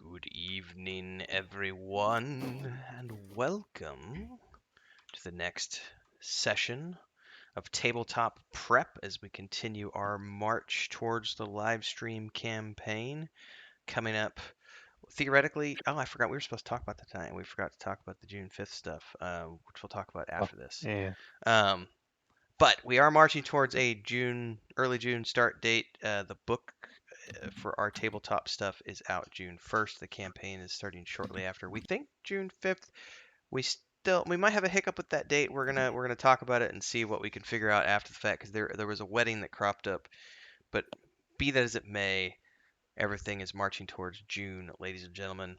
Good evening, everyone, and welcome to the next session of Tabletop Prep as we continue our march towards the live stream campaign coming up. Theoretically, I forgot we were supposed to talk about that tonight, and we forgot to talk about the June 5th stuff, which we'll talk about Oh, after this. yeah. Um, but we are marching towards a early June start date. The book for our tabletop stuff is out June 1st. The campaign is starting shortly after. We think June 5th. We might have a hiccup with that date. We're gonna talk about it and see what we can figure out after the fact because there was a wedding that cropped up. But be that as it may, everything is marching towards June, ladies and gentlemen.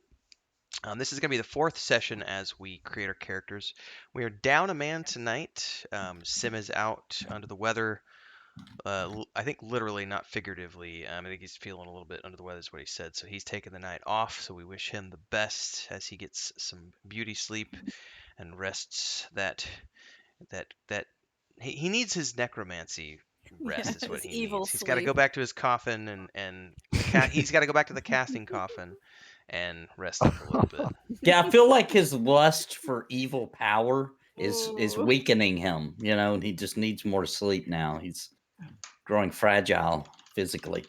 This is going to be the fourth session as we create our characters. We are down a man tonight. Sim is out under the weather. I think literally, not figuratively. I think he's feeling a little bit under the weather, is what he said. So he's taking the night off. So we wish him the best as he gets some beauty sleep and rests that he needs his necromancy Yeah, rest is what his he evil needs. He's got to go sleep. back to his coffin and he's got to go back to the casting coffin and rest up a little bit. Yeah, I feel like his lust for evil power is Ooh. weakening him, and he just needs more sleep now. He's growing fragile physically.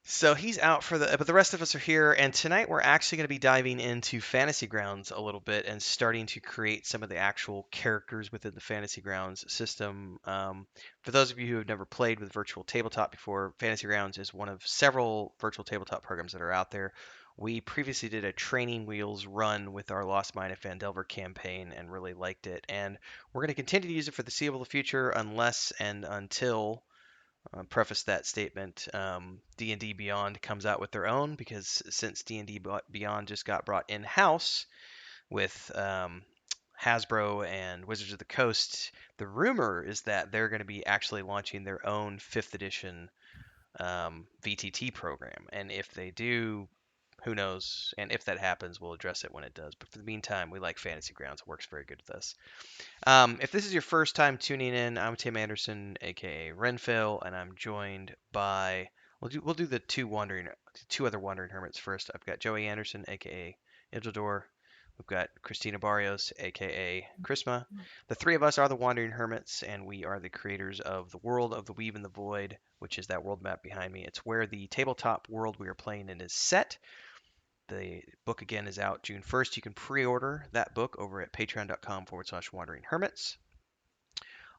So he's out but the rest of us are here, and tonight we're actually going to be diving into Fantasy Grounds a little bit and starting to create some of the actual characters within the Fantasy Grounds system. For those of you who have never played with virtual tabletop before, Fantasy Grounds is one of several virtual tabletop programs that are out there. We previously did a training wheels run with our Lost Mine of Phandelver campaign and really liked it, and we're going to continue to use it for the foreseeable future unless and until preface that statement. D&D Beyond comes out with their own because since D&D Beyond just got brought in-house with Hasbro and Wizards of the Coast, the rumor is that they're going to be actually launching their own 5th edition VTT program. And if they do, who knows? And if that happens, we'll address it when it does. But for the meantime, we like Fantasy Grounds. It works very good with us. If this is your first time tuning in, I'm Tim Anderson, aka Renfill, and I'm joined by we'll do the two other wandering hermits first. I've got Joey Anderson, aka Ildador. We've got Christina Barrios, aka Chrisma. The three of us are the Wandering Hermits, and we are the creators of the World of the Weave and the Void, which is that world map behind me. It's where the tabletop world we are playing in is set. The book again is out June 1st. You can pre-order that book over at patreon.com/wandering hermits.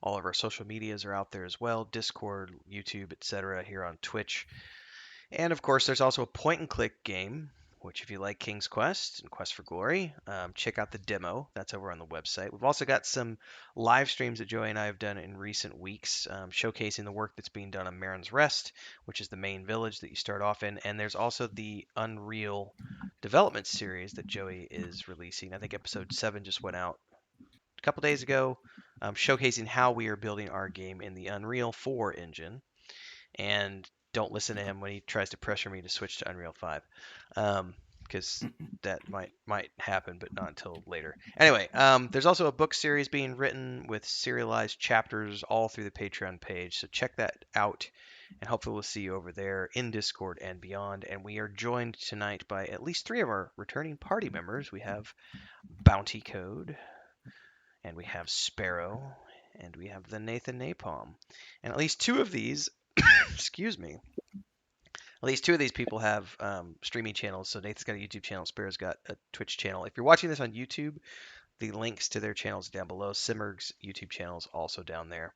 All of our social medias are out there as well: Discord, YouTube, etc. Here on Twitch. And of course, there's also a point and click game, which if you like King's Quest and Quest for Glory, check out the demo. That's over on the website. We've also got some live streams that Joey and I have done in recent weeks, showcasing the work that's being done on Marin's Rest, which is the main village that you start off in. And there's also the Unreal development series that Joey is releasing. I think episode 7 just went out a couple days ago, showcasing how we are building our game in the Unreal 4 engine. And don't listen to him when he tries to pressure me to switch to Unreal 5, because that might happen, but not until later. Anyway, there's also a book series being written with serialized chapters all through the Patreon page, so check that out, and hopefully we'll see you over there in Discord and beyond. And we are joined tonight by at least 3 of our returning party members. We have Bounty Code, and we have Sparrow, and we have the Nathan Napalm. And at least 2 of these, excuse me, at least 2 of these people have streaming channels. So Nathan's got a YouTube channel, Sparrow's got a Twitch channel. If you're watching this on YouTube, the links to their channels down below. Simmerg's YouTube channel is also down there.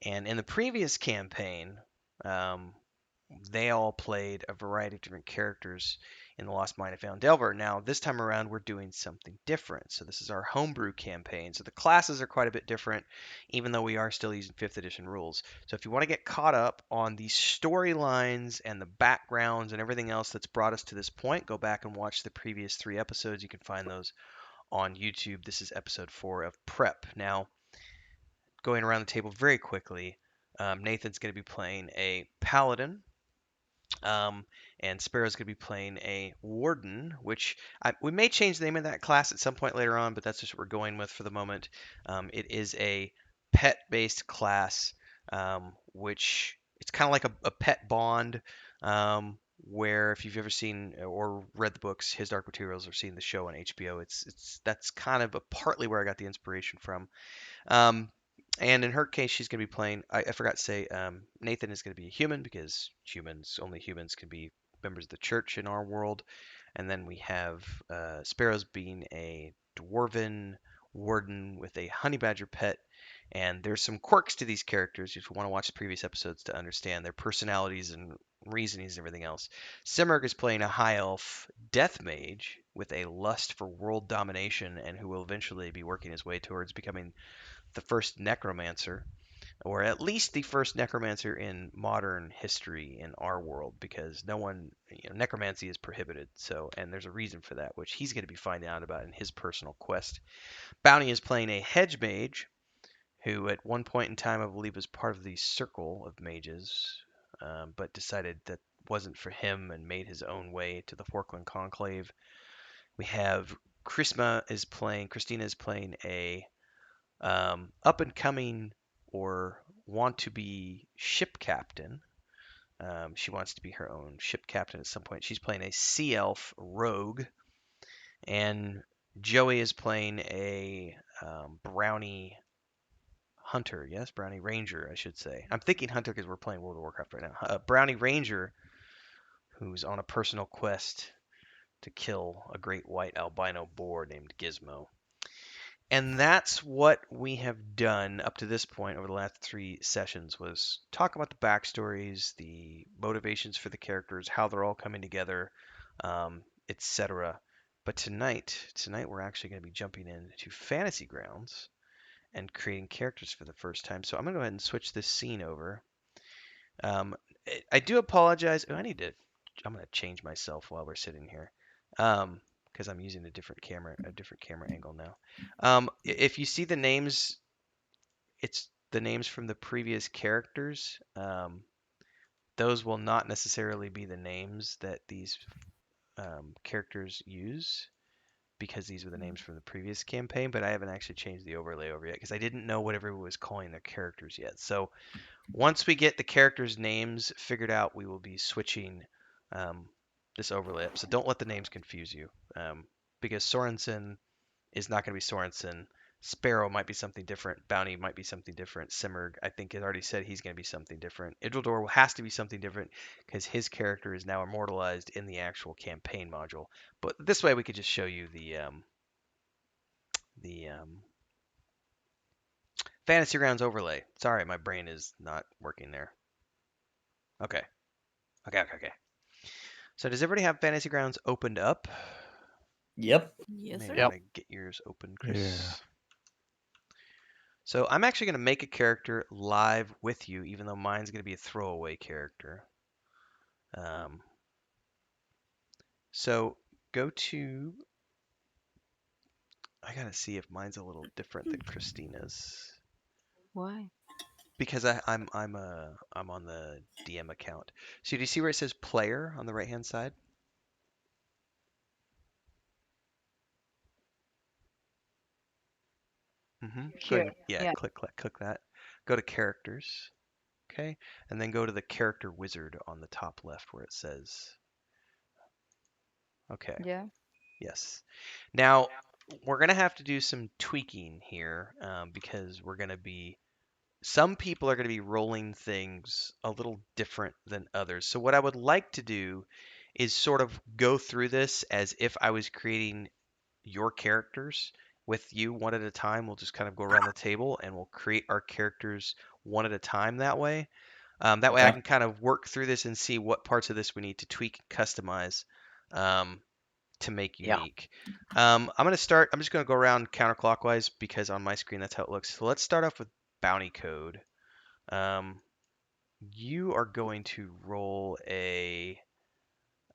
And in the previous campaign, um, they all played a variety of different characters in the Lost Mine of Phandelver. Now, this time around, we're doing something different. So this is our homebrew campaign. So the classes are quite a bit different, even though we are still using 5th edition rules. So if you want to get caught up on the storylines and the backgrounds and everything else that's brought us to this point, go back and watch the previous 3 episodes. You can find those on YouTube. This is episode 4 of Prep. Now, going around the table very quickly, Nathan's going to be playing a Paladin. And Sparrow's going to be playing a Warden, which we may change the name of that class at some point later on, but that's just what we're going with for the moment. It is a pet-based class, which it's kind of like a pet bond, where if you've ever seen or read the books, His Dark Materials, or seen the show on HBO, it's that's kind of partly where I got the inspiration from. Um, and in her case, she's going to be playing. I forgot to say, Nathan is going to be a human because only humans can be members of the church in our world. And then we have Sparrow's being a dwarven warden with a honey badger pet. And there's some quirks to these characters if you want to watch the previous episodes to understand their personalities and reasonings and everything else. Simurg is playing a high elf death mage with a lust for world domination and who will eventually be working his way towards becoming the first necromancer, or at least the first necromancer in modern history in our world, because no one, necromancy is prohibited. So, and there's a reason for that, which he's going to be finding out about in his personal quest. Bounty is playing a hedge mage, who at one point in time, I believe, was part of the circle of mages, but decided that wasn't for him and made his own way to the Forkland Conclave. We have Christina is playing a up and coming or want to be ship captain. She wants to be her own ship captain at some point. She's playing a sea elf rogue, and Joey is playing a brownie hunter. Yes, brownie ranger, I should say. I'm thinking hunter because we're playing World of Warcraft right now. A brownie ranger who's on a personal quest to kill a great white albino boar named Gizmo. And that's what we have done up to this point over the last 3 sessions, was talk about the backstories, the motivations for the characters, how they're all coming together, etc. But tonight we're actually going to be jumping into fantasy grounds and creating characters for the first time. So I'm going to go ahead and switch this scene over. Um, I do apologize. Oh, I'm going to change myself while we're sitting here. Because I'm using a different camera angle now. If you see the names, it's the names from the previous characters. Those will not necessarily be the names that these characters use because these were the names from the previous campaign, but I haven't actually changed the overlay over yet because I didn't know what everyone was calling their characters yet. So once we get the characters' names figured out, we will be switching um, this overlay up. So don't let the names confuse you, because Sorensen is not going to be Sorensen. Sparrow might be something different. Bounty might be something different. Simurg, I think, has already said he's going to be something different. Idrildor has to be something different because his character is now immortalized in the actual campaign module. But this way, we could just show you the Fantasy Grounds overlay. Sorry, my brain is not working there. Okay, okay. So does everybody have Fantasy Grounds opened up? Yep. You Yes, may sir. want Yep. to get yours open, Yeah. Chris. So I'm actually going to make a character live with you, even though mine's going to be a throwaway character. Um, so go to. I gotta see if mine's a little different than Christina's Why? because I'm on the DM account. So do you see where it says player on the right hand side? Go ahead Here. and yeah, Yeah. click that. Go to characters, okay, and then go to the character wizard on the top left where it says okay. Yeah. Yes. Now, we're going to have to do some tweaking here because some people are going to be rolling things a little different than others. So, what I would like to do is sort of go through this as if I was creating your characters with you one at a time. We'll just kind of go around the table and we'll create our characters one at a time that way. That way, I Okay. can kind of work through this and see what parts of this we need to tweak and customize. Um, to make Yeah. unique. I'm going to start. I'm just going to go around counterclockwise because on my screen that's how it looks. So let's start off with bounty code. Um, you are going to roll a.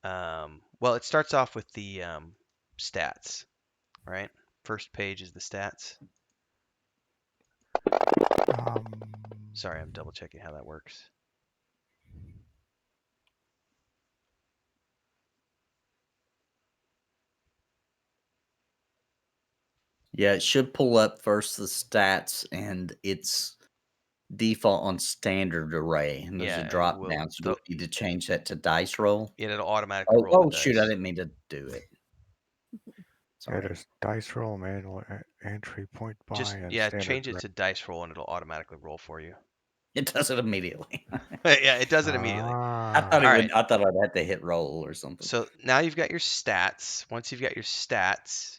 Well, it starts off with the stats, right? First page is the stats. Um, Sorry, I'm double checking how that works. Yeah, it should pull up first the stats, and it's default on standard array, and there's a Yeah, it drop will. down. So do I need to change that to dice roll? It'll automatically Oh, roll the oh shoot! I dice. didn't mean to do it. Yeah, Sorry. there's dice roll, manual entry, point buy, Just and yeah, standard change it array. to dice roll and it'll automatically roll for you. It does it immediately. Yeah, it does it immediately. I thought Ah, it All would. right. I thought I'd have to hit roll or something. So now you've got your stats. Once you've got your stats,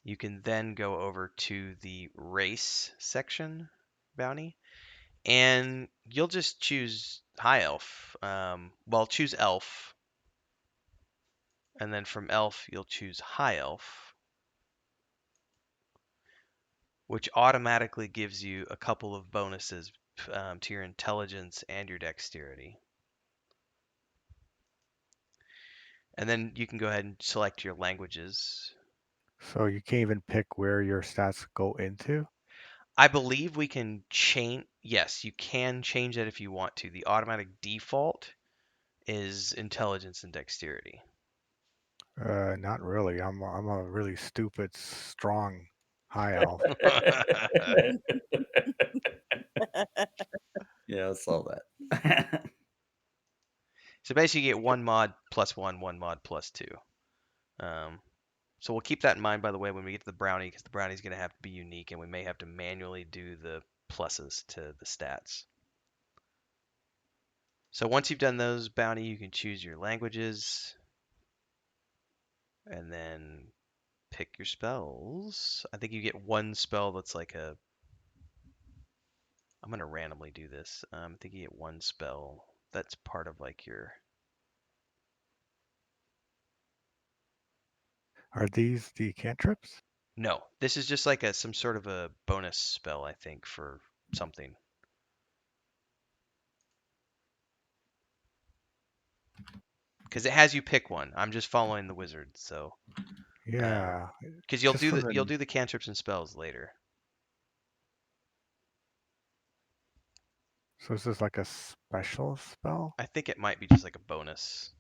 you can then go over to the race section bounty, and you'll just choose high elf. Well, choose elf, and then from elf you'll choose high elf, which automatically gives you a couple of bonuses to your intelligence and your dexterity. And then you can go ahead and select your languages. so you can't even pick where your stats go into? I believe we can change. Yes, you can change that if you want to. The automatic default is intelligence and dexterity. Not really. I'm a really stupid, strong high elf. Yeah, I saw that. So basically, you get one mod plus one mod plus two. Um, so we'll keep that in mind, by the way, when we get to the brownie, because the brownie's going to have to be unique, and we may have to manually do the pluses to the stats. So once you've done those bounty, you can choose your languages, and then pick your spells. I think you get one spell that's like a. I'm going to randomly do this. I think you get one spell that's part of like your. Are these the cantrips? No, this is just like a some sort of a bonus spell, I think, for something. Because it has you pick one. I'm just following the wizard, so Yeah, because just from you'll the. do the cantrips and spells later. So is this like a special spell? I think it might be just like a bonus,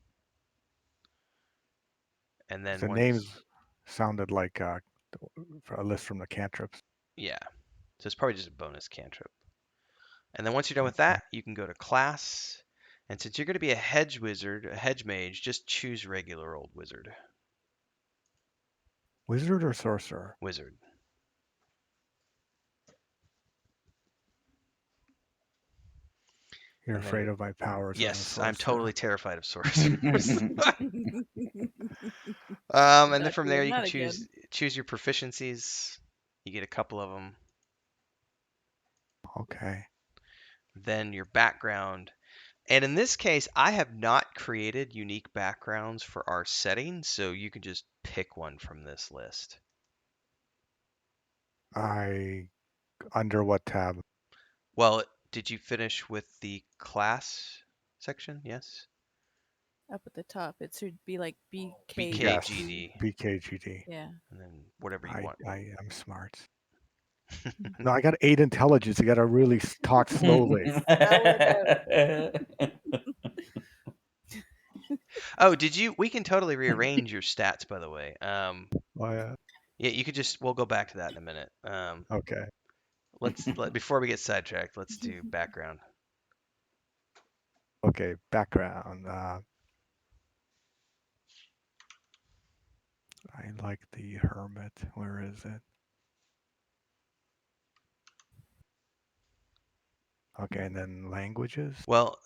and Because then the once, names sounded like a list from the cantrips. yeah, so it's probably just a bonus cantrip. And then once you're done with Okay. that, you can go to class. And since you're going to be a hedge wizard, a hedge mage, just choose regular old wizard. Wizard or sorcerer? Wizard. You're And afraid then, of my powers as a yes, I'm sorcerer. totally terrified of sorcerers. And then Not from there, good. you can Not again. choose your proficiencies. You get a couple of them. Okay. Then your background. And in this case, I have not created unique backgrounds for our setting, so you can just pick one from this list. I under what tab? Well, did you finish with the class section? Yes. Up at the top, it should be like Yes, BKG. BKGD, BKGD. Yeah. and then whatever you want. I am smart. No, I got 8 intelligence. You got to really talk slowly. Oh, did you? We can totally rearrange your stats, by the way. Oh, yeah. Yeah, you could just. We'll go back to that in a minute. Okay. Before we get sidetracked, let's do background. Okay. Background. I like the hermit. Where is it? Okay, and then languages. Well,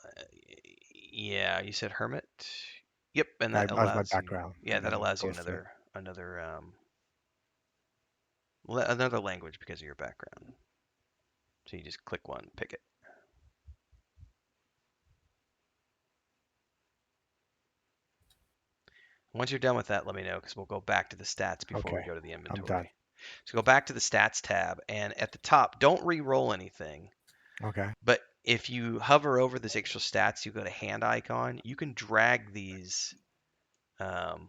yeah, you said hermit. Yep, and that As my allows you. background, Yeah, and that then allows you goes to another language because of your background. So you just click one, pick it. Once you're done with that, let me know because we'll go back to the stats before we okay. go to the I'm done. inventory. So go back to the stats tab, and at the top, don't re-roll anything. Okay. But if you hover over this extra stats, you go to hand icon, you can drag these. Well,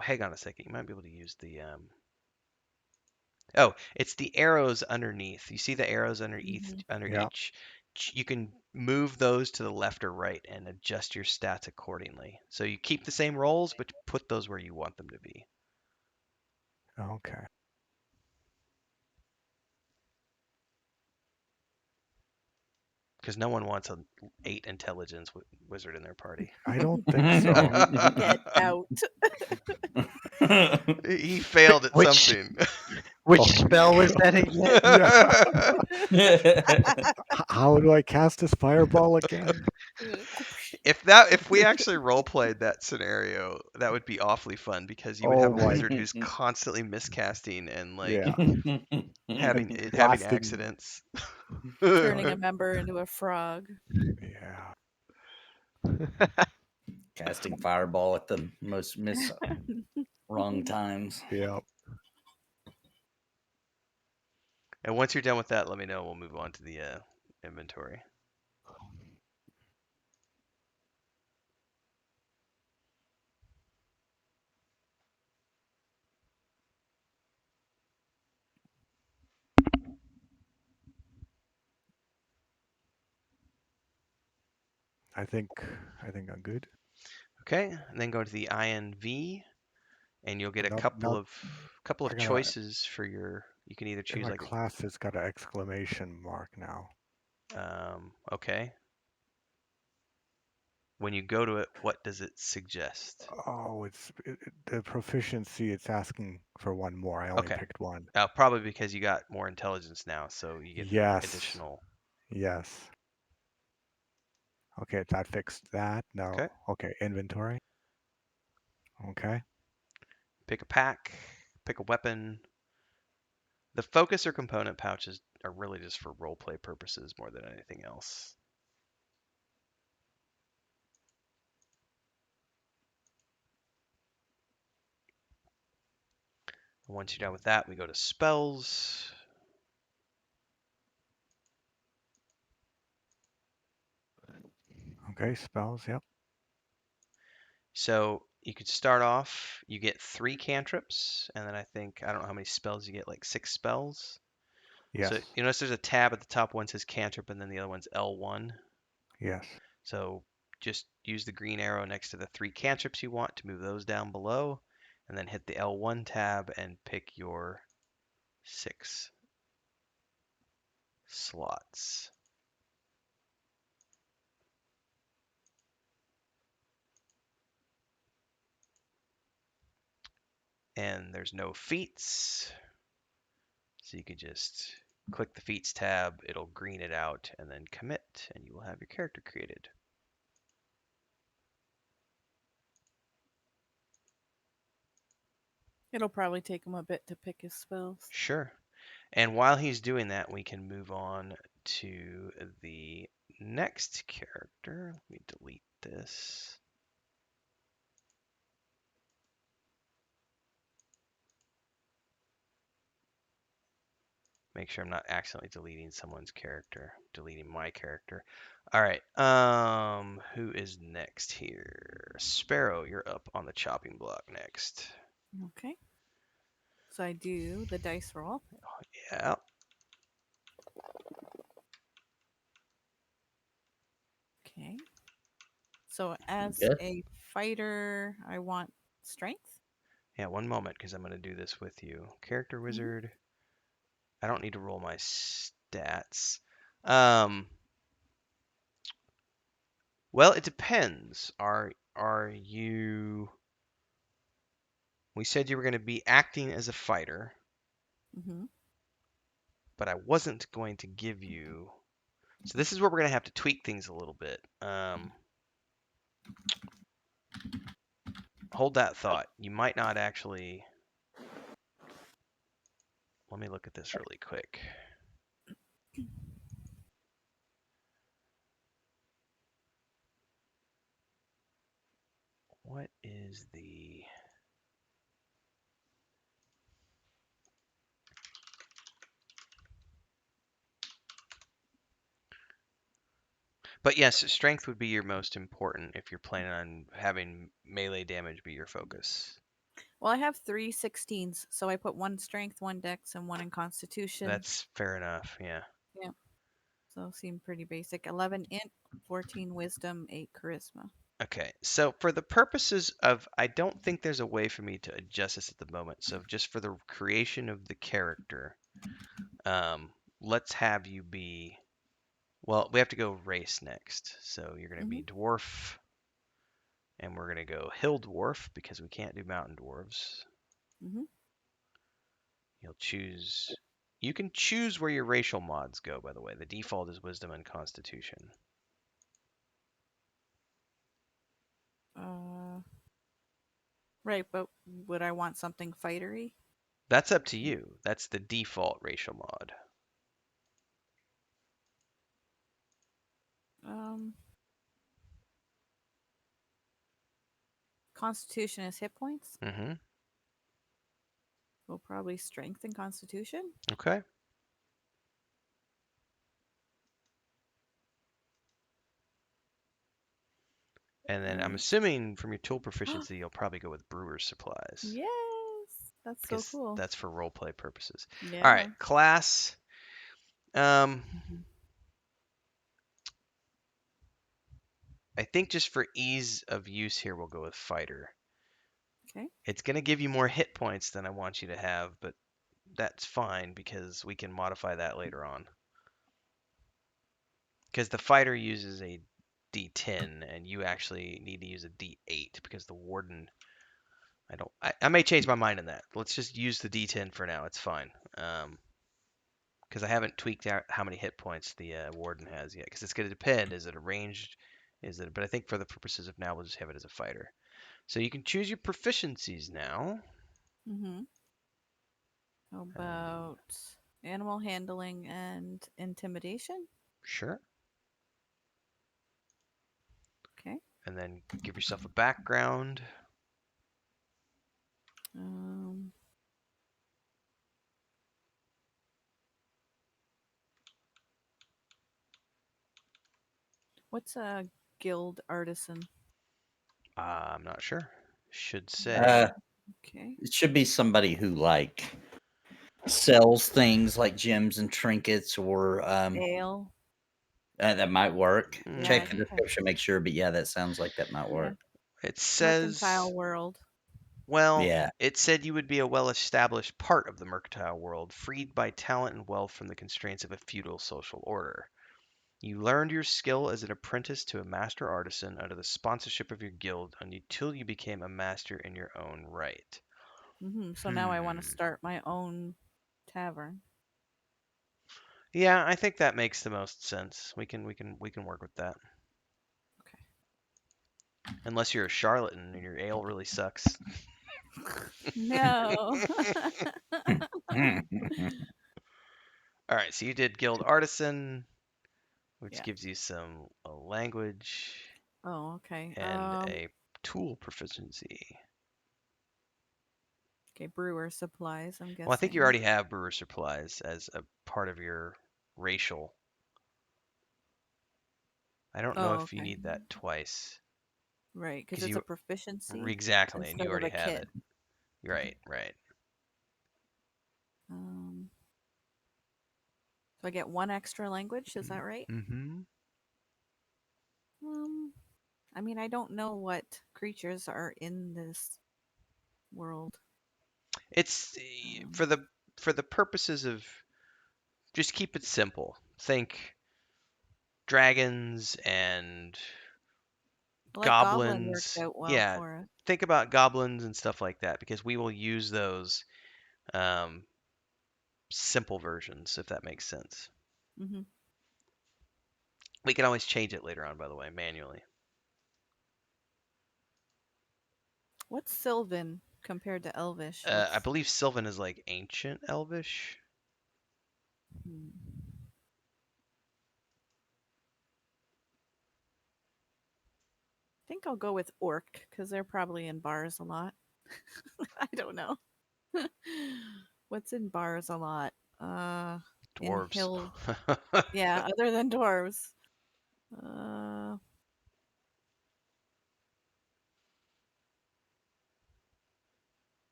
hang on a second. You might be able to use the. Oh, it's the arrows underneath. You see the arrows underneath Hmm. under Yeah. each. You can move those to the left or right and adjust your stats accordingly. So you keep the same rolls, but put those where you want them to be. Okay. Because no one wants an 8 intelligence wizard in their party. I don't think so. Get out. He failed at Which something. which Oh. spell was that again? Yeah. How do I cast this fireball again? If we actually role played that scenario, that would be awfully fun because you would have Oh a my. wizard who's constantly miscasting and like Yeah. having And having blasting. accidents. Turning a member into a frog. Yeah. Casting fireball at the most wrong times. Yeah. And once you're done with that, let me know. We'll move on to the inventory. I think I'm good. Okay, and then go to the INV, and you'll get a No, couple no, of I gotta. choices for your. You can either In choose my like class, it's got an exclamation mark now. okay. When you go to it, what does it suggest? Oh, the proficiency. It's asking for one more. I only Okay. picked one. Probably because you got more intelligence now, so you get Yes. additional. Yes. Okay, that fixed that. No. Okay. Okay, inventory. Okay. Pick a pack, pick a weapon. The focus or component pouches are really just for roleplay purposes more than anything else. Once you're done with that, we go to spells. Okay, spells. Yep. So you could start off, you get 3 cantrips, and then I don't know how many spells you get, like 6 spells. Yes. So you notice there's a tab at the top, one says cantrip, and then the other one's L1. Yes. So just use the green arrow next to the 3 cantrips you want to move those down below, and then hit the L1 tab and pick your 6 slots. And there's no feats, so you could just click the feats tab, it'll green it out, and then commit, and you will have your character created. It'll probably take him a bit to pick his spells. Sure. And while he's doing that, we can move on to the next character. Let me delete this. Make sure I'm not accidentally deleting someone's character, deleting my character. All right. Who is next here? Sparrow, you're up on the chopping block next. Okay. So I do the dice roll. Yeah. Okay. So as Good. a fighter, I want strength. Yeah, one moment, because I'm going to do this with you. Character wizard. I don't need to roll my stats. Well, it depends. Are you? We said you were going to be acting as a fighter, Mm-hmm. but I wasn't going to give you. So this is where we're going to have to tweak things a little bit. Hold that thought. You might not actually. Let me look at this really quick. What is the? But yes, strength would be your most important if you're planning on having melee damage be your focus. Well, I have 3 16s, so I put 1 strength, 1 dex, and 1 in constitution. That's fair enough. Yeah. Yeah. So seem pretty basic. 11 int, 14 wisdom, 8 charisma. Okay, so for the purposes of, I don't think there's a way for me to adjust this at the moment. So just for the creation of the character, let's have you be Well, we have to go race next. So you're going to be Mhm. dwarf, and we're going to go hill dwarf because we can't do mountain dwarves. Mhm. You'll choose. You can choose where your racial mods go, by the way. The default is wisdom and constitution. Right, but would I want something fightery? That's up to you. That's the default racial mod. Um, Constitution is hit points. Mm-hmm. Well, probably strength and constitution. Okay. And then I'm Right. assuming from your tool proficiency, you'll probably go with brewer's supplies Yes, that's so because cool. that's for roleplay purposes. All right, Yeah. class. Um, Mhm. I think just for ease of use here, we'll go with fighter. Okay. It's going to give you more hit points than I want you to have, but that's fine because we can modify that later on. Because the fighter uses a D10 and you actually need to use a D8 because the warden. I may change my mind on that. Let's just use the D10 for now. It's fine. Because I haven't tweaked out how many hit points the warden has yet. Because it's going to depend. Is it a ranged? Is it? But I think for the purposes of now, we'll just have it as a fighter. So you can choose your proficiencies now. Mhm. How Um, about animal handling and intimidation? sure. Okay. And then give yourself a background. Um, what's a guild artisan? I'm not sure. Should Uh, say. Okay. it should be somebody who like sells things like gems and trinkets, or Ale. that might work. Yeah, Mm, I Check the think description, make sure. But yeah, that sounds like that might yeah. work. it Mercantile says. world. Well, Yeah. it said you would be a well-established part of the mercantile world, freed by talent and wealth from the constraints of a feudal social order. You learned your skill as an apprentice to a master artisan under the sponsorship of your guild until you became a master in your own right. So now I want to Hmm. start my own tavern. Yeah, I think that makes the most sense. We can work with that. Okay. Unless you're a charlatan and your ale really sucks. No. All right, so you did guild artisan, which Yeah. gives you some language Oh, okay. and a tool proficiency. Okay, brewer supplies, I'm Well, I think you guessing. already have brewer supplies as a part of your racial. I don't know Oh, if you okay. need that twice Right, because because it's a you proficiency exactly, and you instead of already a have kit. it. Right, right. Um, so I get one extra language, is that right? Mm-hmm. Um, I mean, I don't know what creatures are in this world. It's Um, for the purposes of just keep it simple. Think dragons and like Goblin worked goblins. out well Yeah, for us. think about goblins and stuff like that because we will use those um, simple versions if that makes sense. Hmm. We can always change it later on, by the way, manually. What's Sylvan compared to Elvish? I What's believe Sylvan is like ancient Elvish. hmm. I think I'll go with Orc because they're probably in bars a lot. I don't know. What's in bars a lot? In Dwarves. hill. Yeah, other than dwarves. Uh,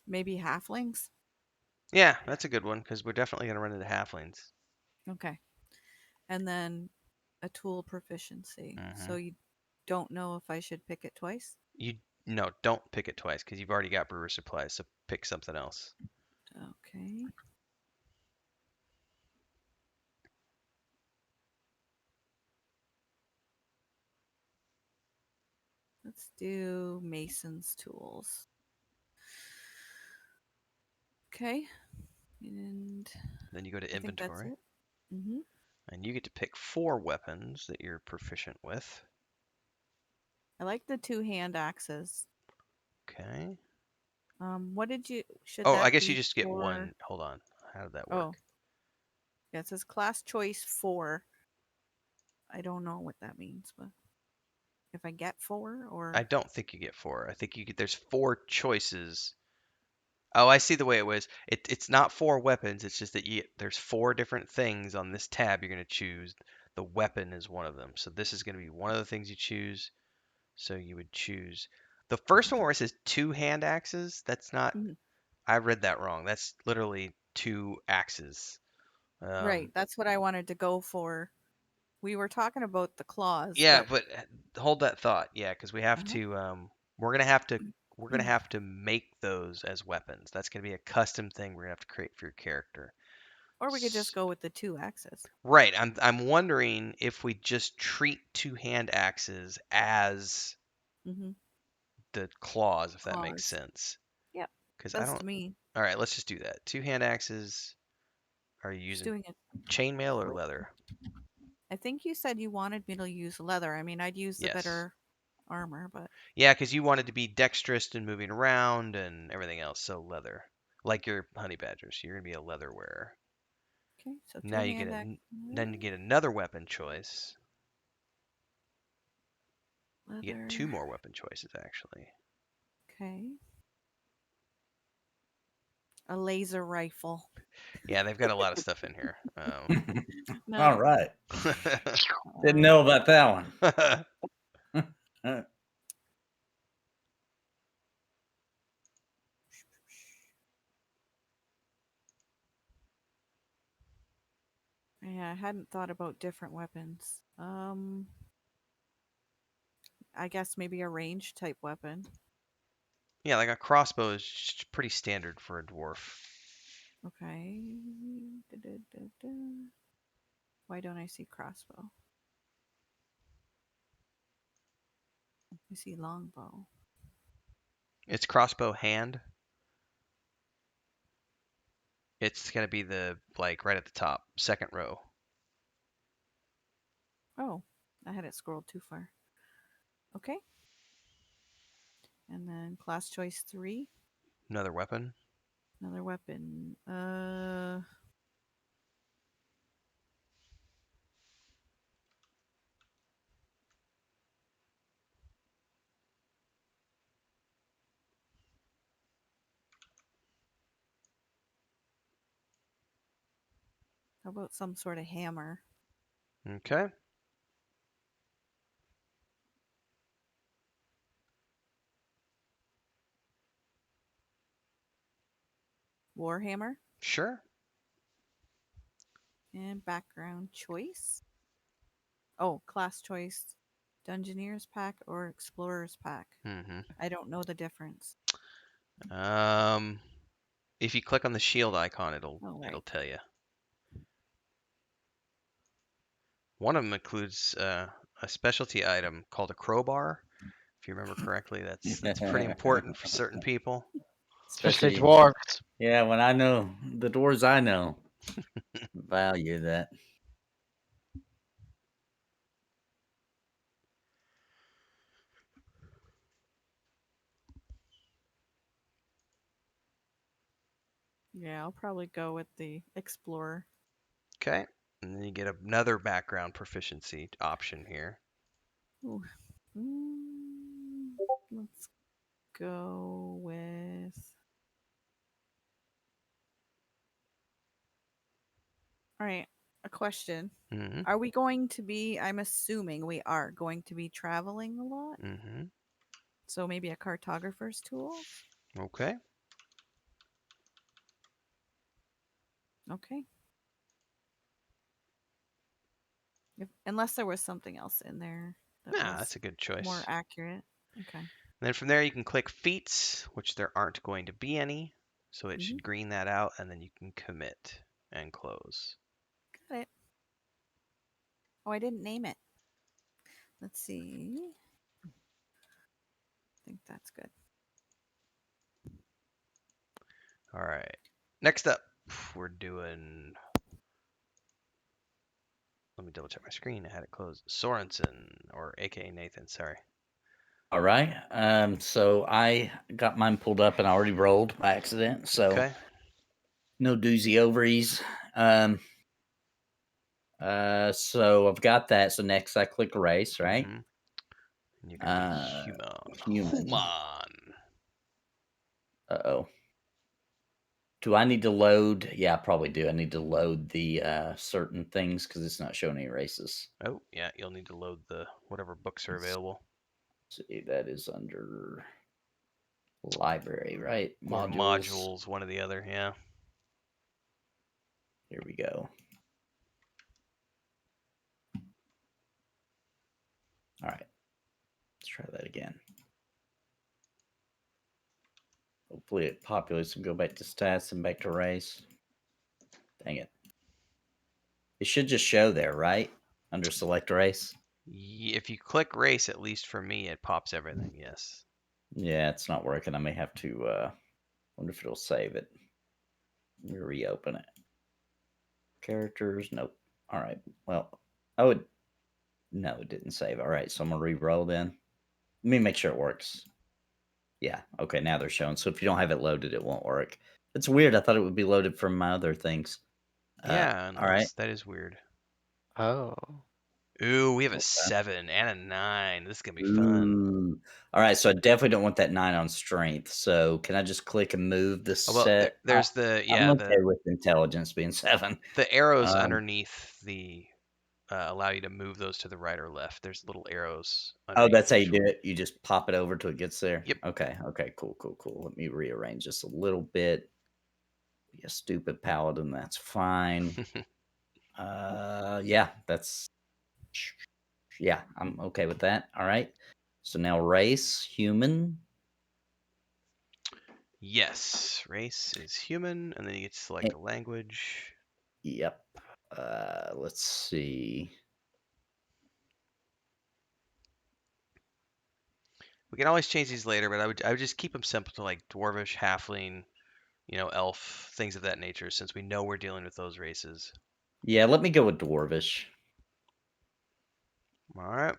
maybe halflings. Yeah, that's a good one because we're definitely going to run into halflings. Okay, and then a tool proficiency. Hmm. So you don't know if I should pick it twice. You no, don't pick it twice because you've already got brewer supplies. So pick something else. Okay. Let's do Mason's tools. Okay. And Then you go to I think that's inventory, it. Mm-hmm. and you get to pick 4 weapons that you're proficient with. I like the 2 hand axes. Okay. What did you? Should Oh, I that guess you be just get for? 1. Hold on. How did that Oh, work? yeah, it says class choice 4. I don't know what that means, but if I get 4 I or don't think you get 4. I think you get there's 4 choices. Oh, I see the way it was. It's not 4 weapons. It's just that there's 4 different things on this tab you're going to choose. The weapon is one of them. So this is going to be one of the things you choose. So you would choose the first one where it says 2 hand axes. That's not. Mhm. I read that wrong. That's literally 2 axes. right, that's what I wanted to go for. We were talking about the claws, Yeah, but but hold that thought. Yeah, because we have uh-huh. to. We're gonna have to. We're gonna have to make those as weapons. That's gonna be a custom thing we're gonna have to create for your character. Or we could just go with the 2 axes. Right. I'm wondering if we just treat 2 hand axes as Mm-hmm. the claws, if that makes Claws. sense. Yep, Because I does don't. to me. All right, let's just do that. 2 hand axes. Are you Just using doing it chainmail or quick. leather? I think you said you wanted me to use leather. I mean, I'd use the Yes. better armor, but Yeah, because you wanted to be dexterous and moving around and everything else. So leather, like your honey badgers. You're gonna be a leather wearer. okay. So Now 2 you get hand axe, then you get another weapon choice. You get 2 leather. more weapon choices actually. Okay. A laser rifle. Yeah, they've got a lot of stuff in here. No. All right. Didn't know about that one. Yeah, I hadn't thought about different weapons. I guess maybe a range type weapon. Yeah, like a crossbow is pretty standard for a dwarf. Okay. Da-da-da-da. Why don't I see crossbow? I see longbow. It's crossbow hand. It's gonna be the like right at the top, second row. Oh, I had it scrolled too far. Okay. And then class choice 3, Another weapon. another weapon. How about some sort of hammer? Okay. Warhammer? Sure. And background choice. Oh, class choice. Dungeoneers pack or explorers pack. Mm-hmm. I don't know the difference. If you click on the shield icon, it'll Oh, right. tell you. One of them includes a specialty item called a crowbar. If you remember correctly, that's pretty important for certain people. Especially Especially, dwarves. yeah, when I know the dwarves I know value that. Yeah, I'll probably go with the explorer. Okay. And then you get another background proficiency option here. Ooh. Let's go with. All right, a question. Mm-hmm. Are we going to be, I'm assuming we are going to be traveling a lot? Mm-hmm. So maybe a cartographer's tools? Okay. Okay. Unless there was something else in there that Nah, was that's a good more choice. accurate. Okay. And then from there you can click Feats, which there aren't going to be any. So it Mm-hmm. should green that out, and then you can commit and close. Got it. Oh, I didn't name it. Let's see. think that's good. All right. Next up, we're doing. Let me double check my screen. I had it closed. Sorensen, or AKA Nathan. Sorry. All right. So I got mine pulled up and I already rolled by accident. So Okay. no doozy ovaries. So I've got that. So next I click race, right? Mhm. And you're gonna be human. Human. Human. Uh-oh. Do I need to load? Yeah, I probably do. I need to load the certain things because it's not showing any races. Oh, yeah. You'll need to load the whatever books are available. See, that is under library, right? Or modules, one or the other. Yeah. Here we go. All right. Let's try that again. Hopefully it populates and go back to stats and back to race. Dang it. It should just show there, right? Under select race. If you click race, at least for me, it pops everything. Yes. Yeah, it's not working. I may have to wonder if it'll save it. Let me reopen it. Characters, nope. All right. Well, no, it didn't save. All right, so I'm gonna re-roll then. Let me make sure it works. Yeah, okay, now they're showing. So if you don't have it loaded, it won't work. It's weird. I thought it would be loaded from my other things. Yeah, no, All right. that is weird. Oh. Ooh, we have a Okay. 7 and a 9. This is gonna be fun. Ooh. All right, so I definitely don't want that 9 on strength. So can I just click and move the Oh, well, set? there's the I'm yeah okay with intelligence being 7. the arrows Um, underneath the allow you to move those to the right or left. There's little arrows oh, underneath that's how each you do one. it. You just pop it over till it gets there. Yep. Okay. Cool. Let me rearrange this a little bit. Be a stupid paladin. That's fine. Yeah, yeah, I'm okay with that. All right. So now race, human. Yes, race is human, and then you get to select a language. Yep. Let's see. We can always change these later, but I would just keep them simple to like dwarvish, halfling, elf, things of that nature, since we know we're dealing with those races. Yeah, let me go with dwarvish. All right,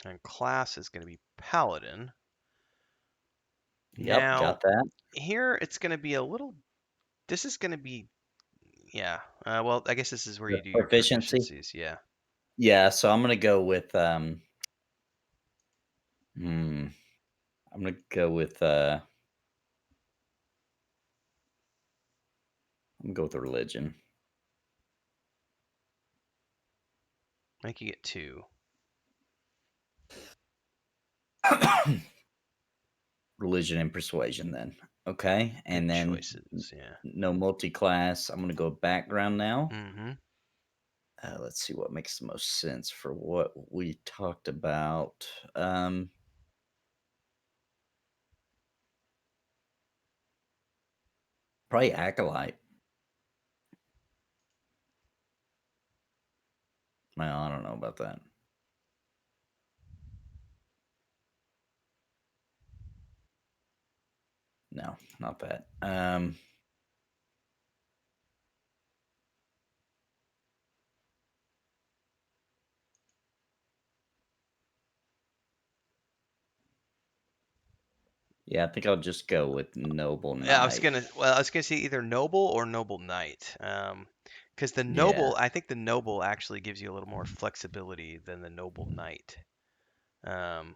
and class is going to be paladin. Yep, Now got that. here it's going to be a little. This is going to be yeah. Well, I guess this is where The you do your proficiency. proficiencies. Yeah. Yeah, so I'm gonna go with I'm gonna go with I'm gonna go with religion. I think you get 2. Religion and persuasion then. Okay. Good And then choices. Yeah. no multi-class. I'm gonna go background now. Mm-hmm. Let's see what makes the most sense for what we talked about. Probably acolyte. Well, I don't know about that. No, not that. Yeah, I think I'll just go with noble Yeah, knight. I was gonna say either noble or noble knight. Because the Yeah. noble, I think the noble actually gives you a little more flexibility than the noble knight. Um,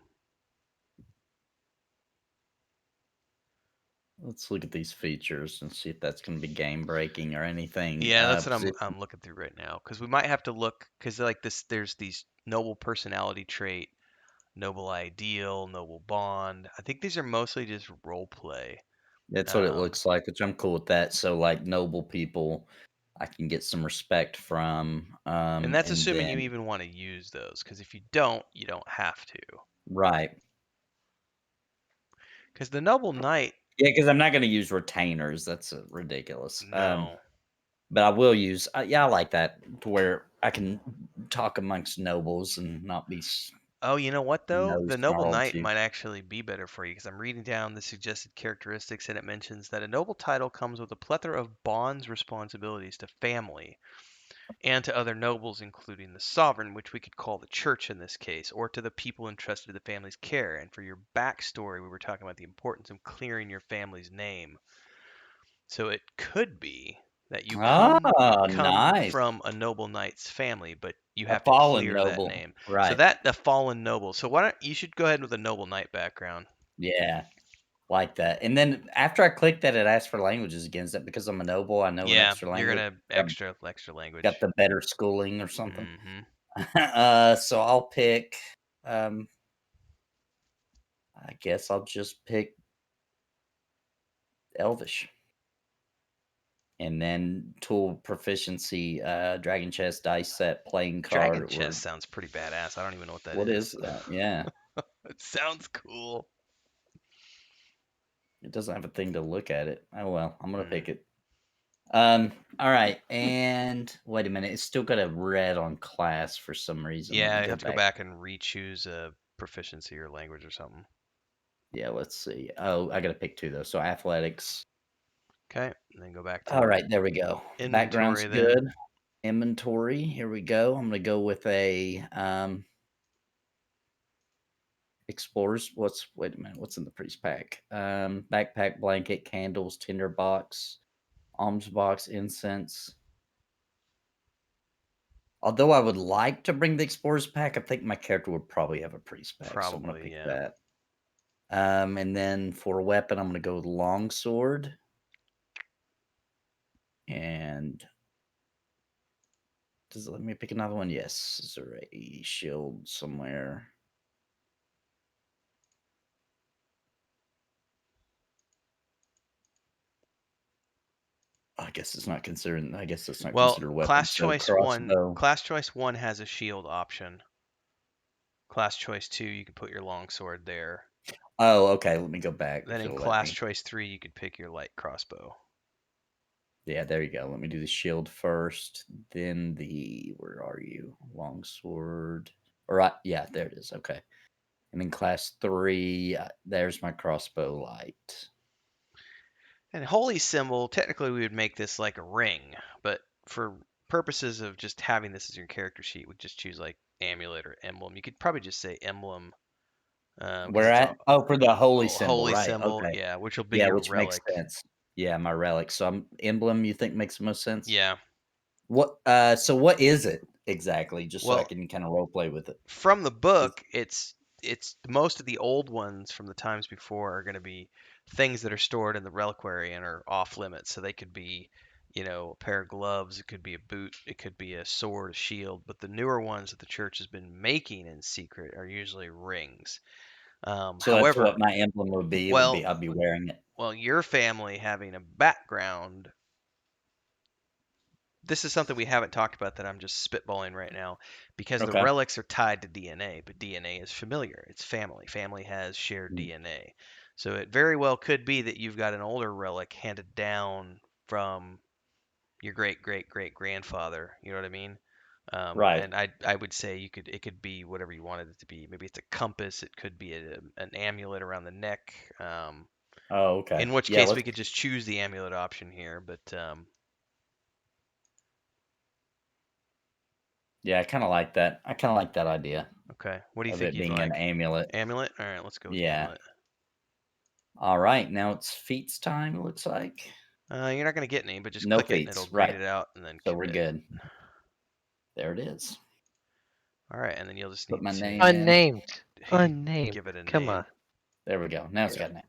Let's look at these features and see if that's going to be game breaking or anything. yeah, that's what I'm looking through right now. Because we might have to look because like this, there's these noble personality trait, noble ideal, noble bond. I think these are mostly just role play. That's what it looks like, which I'm cool with that. So, like noble people, I can get some respect from. And that's And assuming you then even want to use those. Because if you don't, you don't have to. right, Because the noble knight, yeah, because I'm not going to use retainers. That's ridiculous. no. But I will use. Yeah, I like that to where I can talk amongst nobles and not be Oh, you know what though? No The noble snarled knight you. might actually be better for you because I'm reading down the suggested characteristics and it mentions that a noble title comes with a plethora of bonds, responsibilities to family and to other nobles, including the sovereign, which we could call the church in this case, or to the people entrusted to the family's care. And for your backstory, we were talking about the importance of clearing your family's name. So it could be that you Ah, come nice. from a noble knight's family, but you A have to fallen clear that noble. name. So Right. that the fallen noble. So why don't you should go ahead with a noble knight background. Yeah. Like that. And then after I click that, it asks for languages again. Is that because I'm a noble? I know an Yeah, extra you're language. gonna Got, extra got language. the better schooling or something. Hmm. So I'll pick. I guess I'll just pick Elvish. And then tool proficiency, dragon chest, dice set, playing Dragon card, or chest sounds pretty badass. I don't even know what that what is. is that? Yeah. It sounds cool. It doesn't have a thing to look at it. Oh well, I'm gonna Mm. pick it. All right, and wait a minute, it's still got a red on class for some reason. Let Yeah, me you go have to go back. back and re-choose a proficiency or language or something. Yeah, let's see. Oh, I gotta pick two though. So athletics. Okay, and then go back All to right, there we go. Background's inventory then. good. Inventory. Here we go. I'm gonna go with a explorers. Wait a minute, what's in the priest pack? Backpack, blanket, candles, tinder box, alms box, incense. Although I would like to bring the explorers pack, I think my character would probably have a priest pack, so I'm gonna Probably, pick yeah. that. And then for a weapon, I'm gonna go with longsword. And does it let me pick another one? Yes. Is there a shield somewhere? I guess it's not considered. I guess it's not Well, considered a weapon. So crossbow. class choice 1 has a shield option. Class choice 2, you can put your longsword there. Oh, okay. Let me go back. Then If in it'll let class me. choice 3, you could pick your light crossbow. Yeah, there you go. Let me do the shield first. Then the where are you? Longsword. Yeah, there it is. Okay. And then class 3, there's my crossbow light. And holy symbol, technically we would make this like a ring, but for purposes of just having this as your character sheet, we'd just choose like amulet or emblem. You could probably just say emblem because Where it's at? Oh, for the holy symbol, holy right? symbol, Okay. yeah, which will be Yeah, your which makes relic. sense. Yeah, my relic. So emblem you think makes the most sense? Yeah. What so what is it exactly? Just so I Well, can kind of role play with it. from the Is book, it's most of the old ones from the times before are going to be things that are stored in the reliquary and are off limits. So they could be, a pair of gloves, it could be a boot, it could be a sword, a shield. But the newer ones that the church has been making in secret are usually rings. so that's However, what my emblem would be. It would well, be I'd be wearing it. your family having a background, this is something we haven't talked about that I'm just spitballing right now because the Okay. relics are tied to DNA, but DNA is familiar. It's family. Family has shared Mm. DNA. So it very well could be that you've got an older relic handed down from your great great great grandfather. You know what I mean? Right. And I would say it could be whatever you wanted it to be. Maybe it's a compass. It could be an amulet around the neck. Oh, okay. In which Yeah, case we let's could just choose the amulet option here. But yeah, I kinda like that. I kinda like that idea okay, what do you of think it you'd being an like? amulet. Amulet? All right, let's go with Yeah. amulet. All right, now it's feats time, it looks like. You're not going to get any, but just No click it and it'll feats, grade right. it out and then So we're commit. good. There it is. All right, and then you'll just Put need my to name in. Unnamed. Unnamed. give it a Come name. on. There we go. Now it's Yeah. got a name.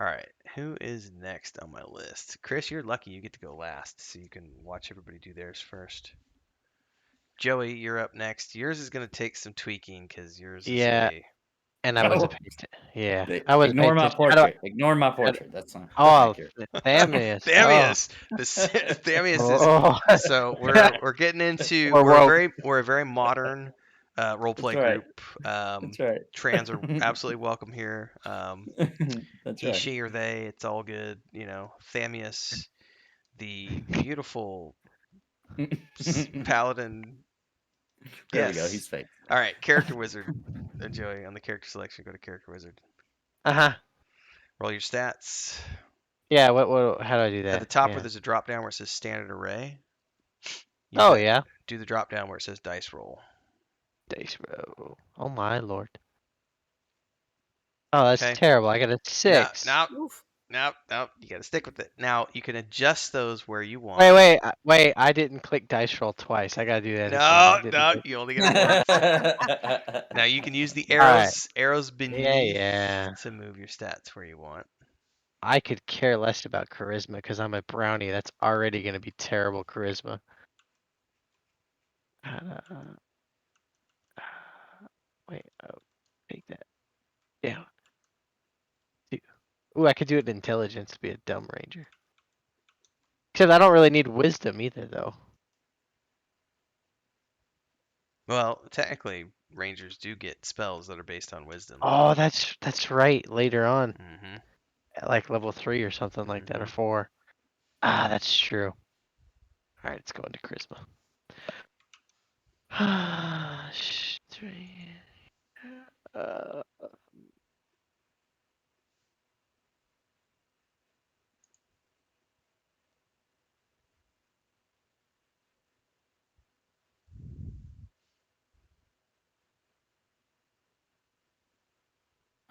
All right, who is next on my list? Chris, you're lucky you get to go last, so you can watch everybody do theirs first. Joey, you're up next. Yours is going to take some tweaking because yours is Yeah, a. and I wasn't Oh, paying Yeah, I wasn't paying ignore my attention. How do I? portrait. Ignore my How do, portrait. That's not oh, accurate. Thamius. Oh, Thamius. Thamius is. oh. So we're getting into We're woke. we're a very modern role That's play right. group. That's right. Trans are absolutely welcome here. That's He, right. she, or they, it's all good. Thamius, the beautiful Paladin There we go. Yes. He's fake. All right, character wizard. Joey, on the character selection, go to character wizard. Uh-huh. Roll your stats. Yeah, how do I do At the that? top where Yeah. there's a drop down where it says standard array, use Oh, that. yeah. Do the drop down where it says dice roll. Dice roll. Oh, my lord. Oh, that's Okay. terrible. I got a 6. Oof. No. You got to stick with it. Now you can adjust those where you want. Wait. I didn't click dice roll twice. I gotta do that again. I didn't No. do it. You only get it once. Now you can use the All right. arrows beneath Yeah. to move your stats where you want. I could care less about charisma because I'm a brownie. That's already gonna be terrible charisma. Wait. Oh, take that down. Ooh, I could do it in intelligence to be a dumb ranger. Because I don't really need wisdom either, though. Well, technically, rangers do get spells that are based on wisdom. Oh, that's right. Later on, Mm-hmm. at like level 3 or something like that, or 4. Ah, that's true. All right, let's go into charisma. Strength. Uh,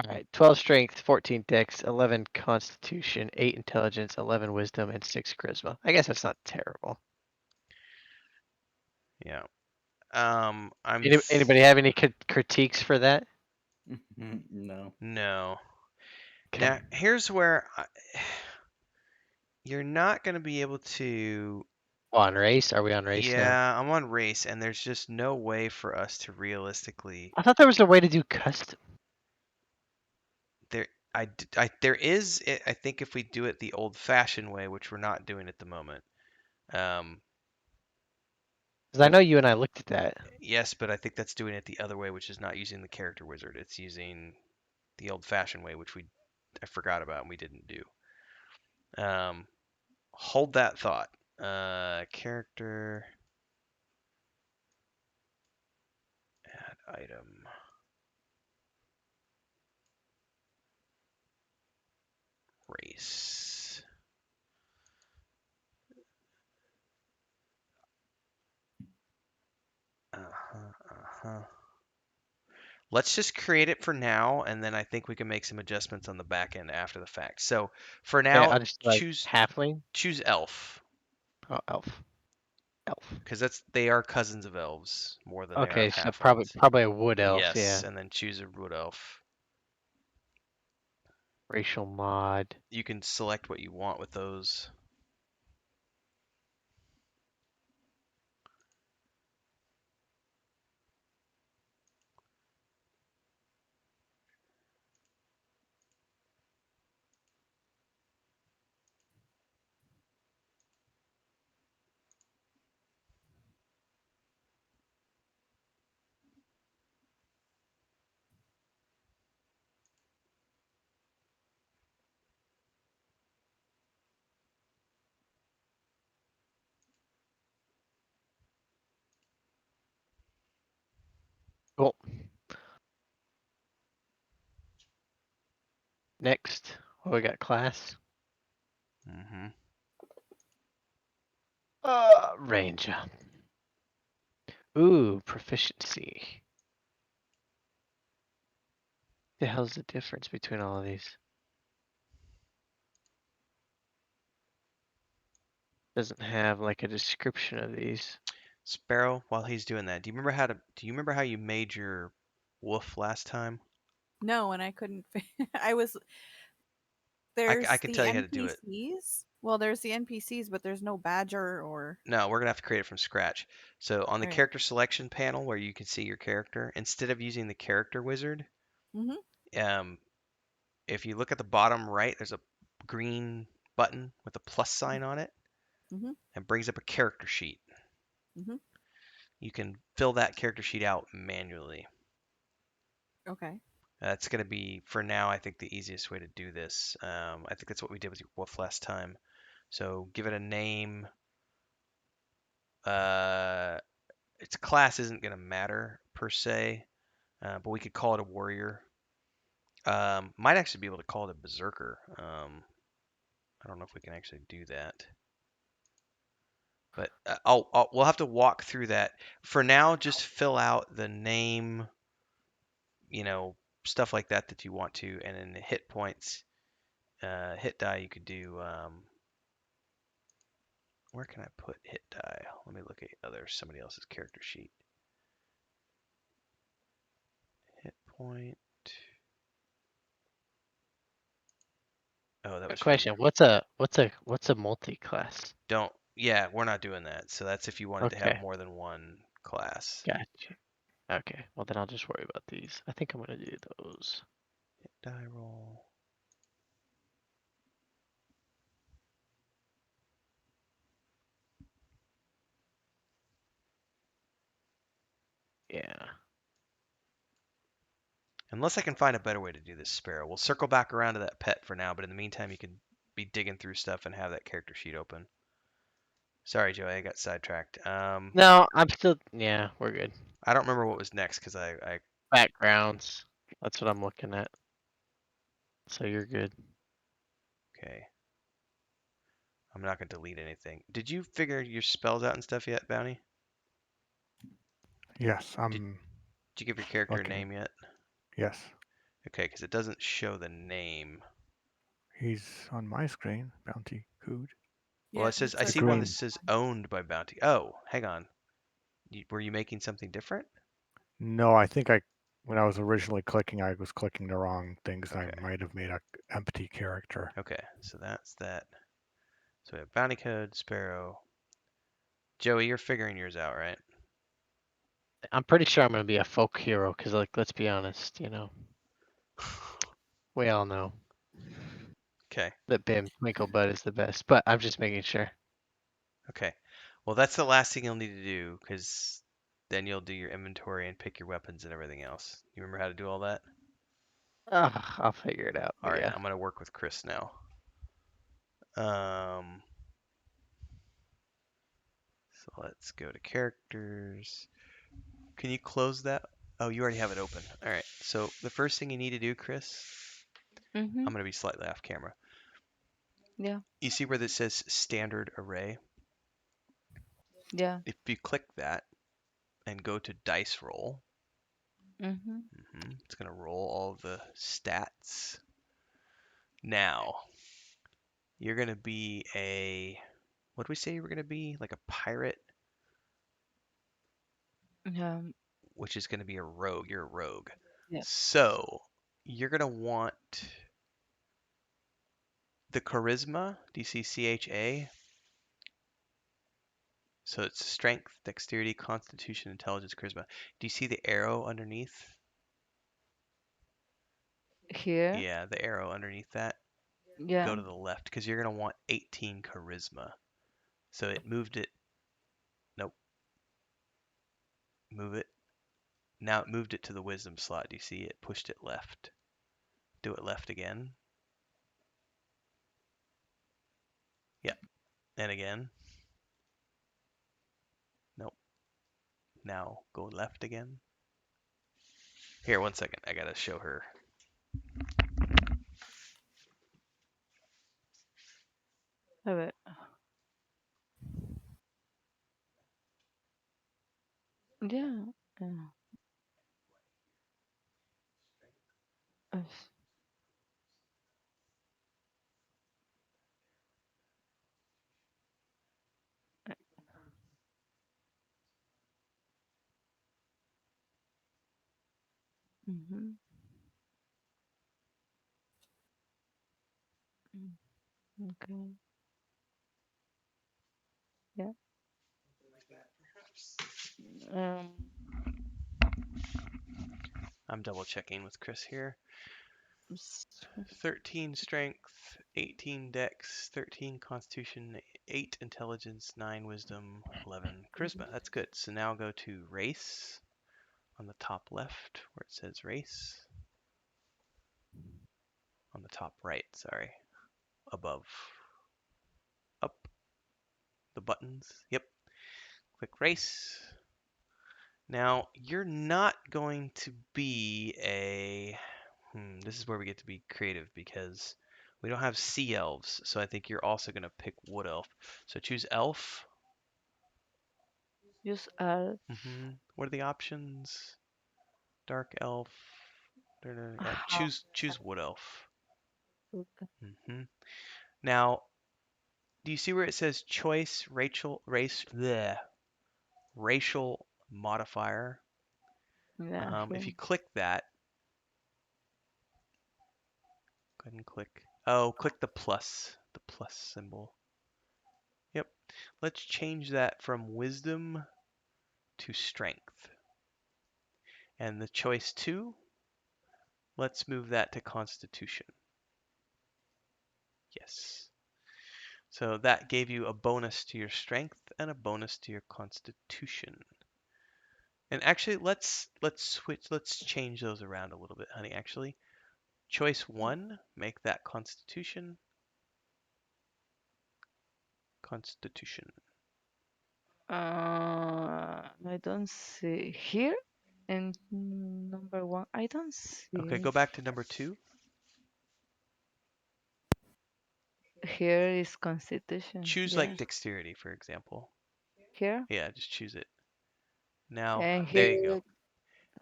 all right, 12 strength, 14 dex, 11 constitution, 8 intelligence, 11 wisdom, and 6 charisma. I guess that's not terrible. Yeah. Anybody have any critiques for that? No. No. Okay. Now, here's where you're not going to be able to. On race? Are we on race now? Yeah, I'm on race, and there's just no way for us to realistically. I thought there was a way to do custom. There is. I think if we do it the old-fashioned way, which we're not doing at the moment. Because I know you and I looked at that. Yes, but I think that's doing it the other way, which is not using the character wizard. It's using the old-fashioned way, which I forgot about and we didn't do. Hold that thought. Character. Add item. Race. Let's just create it for now, and then I think we can make some adjustments on the back end after the fact. So for Okay, now, I'll just do, like, choose halfling. elf, Oh, elf. because they are cousins of elves more than they are Okay, of so halflings. probably a wood elf. Yes, Yeah. and then choose a wood elf. Racial mod. You can select what you want with those. Cool. Next, what we got? Class. Mm-hmm. Ranger. Ooh, proficiency. The hell's the difference between all of these? Doesn't have like a description of these. Sparrow, while he's doing that, do you remember how you made your wolf last time? No, and I couldn't. I was. I There's can the tell you how to do it. NPCs. Well, there's the NPCs, but there's no badger or. No, we're gonna have to create it from scratch. So on the Right. character selection panel where you can see your character, instead of using the character wizard, Mm-hmm. if you look at the bottom right, there's a green button with a plus sign on it, Mm-hmm. and brings up a character sheet. Mm-hmm. You can fill that character sheet out manually. Okay. That's going to be, for now, I think the easiest way to do this. I think that's what we did with your wolf last time. So give it a name. its class isn't going to matter per se, but we could call it a warrior. Might actually be able to call it a berserker. I don't know if we can actually do that. But we'll have to walk through that. For now, just fill out the name, you know, stuff like that that you want to, and then the hit points, hit die. You could do. Where can I put hit die? Let me look at somebody else's character sheet. Hit point. Oh, that A was for. question. What's a multi-class? Don't. Yeah, we're not doing that. So that's if you wanted to have Okay, more than one class. gotcha. Okay, well then I'll just worry about these. I think I'm gonna do those. Hit die roll. Yeah. Unless I can find a better way to do this, Sparrow. We'll circle back around to that pet for now, but in the meantime, you can be digging through stuff and have that character sheet open. Sorry, Joey, I got sidetracked. No, I'm still. Yeah, we're good. I don't remember what was next because I Backgrounds. That's what I'm looking at. So you're good. okay. I'm not gonna delete anything. Did you figure your spells out and stuff yet, Bounty? Yes, Did, I'm did you give your character a looking. name yet? Yes, Okay, because it doesn't show the name. he's on my screen. Bounty Cood. Well, Yeah, it says it I The says see one that green. says owned by Bounty. Oh, hang on. Were you making something different? No, I think when I was originally clicking, I was clicking the wrong things. I Okay. might have made a empty character. Okay, so that's that. So we have Bounty Code, Sparrow. Joey, you're figuring yours out, right? I'm pretty sure I'm gonna be a folk hero, cause like, let's be honest, we all know Okay. that Bim Twinklebutt is the best, but I'm just making sure. Okay. Well, that's the last thing you'll need to do because then you'll do your inventory and pick your weapons and everything else. You remember how to do all that? I'll figure it out. All But right, yeah, I'm gonna work with Chris now. So let's go to characters. Can you close that? Oh, you already have it open. All right. So the first thing you need to do, Chris, Mm-hmm. I'm gonna be slightly off camera. Yeah. You see where this says standard array? Yeah. If you click that and go to dice roll, Mm-hmm. it's gonna roll all the stats. Now, you're gonna be what do we say you were gonna be? Like a pirate, Um. which is gonna be a rogue. You're a rogue. Yeah. So, you're gonna want the charisma. Do you see CHA? So it's strength, dexterity, constitution, intelligence, charisma. Do you see the arrow underneath? Here. Yeah, the arrow underneath that. Go Yeah. to the left because you're gonna want 18 charisma. So it moved it. Nope. Move it. Now it moved it to the wisdom slot. Do you see it pushed it left? Do it left again. Yep. And again. Nope. Now go left again. Here, 1 second. I gotta show her. Have it. Yeah. Yeah. Mm-hmm. Okay. Yeah. Um. I'm double checking with Chris here. s- 13 strength, 18 dex, 13 constitution, 8 intelligence, 9 wisdom, 11 charisma. That's good. So now go to race on the top left where it says race. On the top right, sorry. Above. Up. The buttons. Yep. Click race. Now, you're not going to be a... this is where we get to be creative because we don't have sea elves, so I think you're also going to pick wood elf. So choose elf. Use elf. What are the options? Dark elf. Yeah, How? choose wood elf. Okay. Now, do you see where it says choice racial modifier? Yeah, If here. you click that, go ahead and click. Oh, click the plus symbol. Yep. Let's change that from wisdom to strength. And the choice 2, let's move that to constitution. Yes. So that gave you a bonus to your strength and a bonus to your constitution. And actually, let's change those around a little bit, honey. Actually, choice 1, make that constitution. Constitution. I don't see here in number 1. I don't Okay, see go back to number 2. here is Constitution. Choose like Yes, dexterity, for example. here Yeah, just choose it. Now, and there you go. here.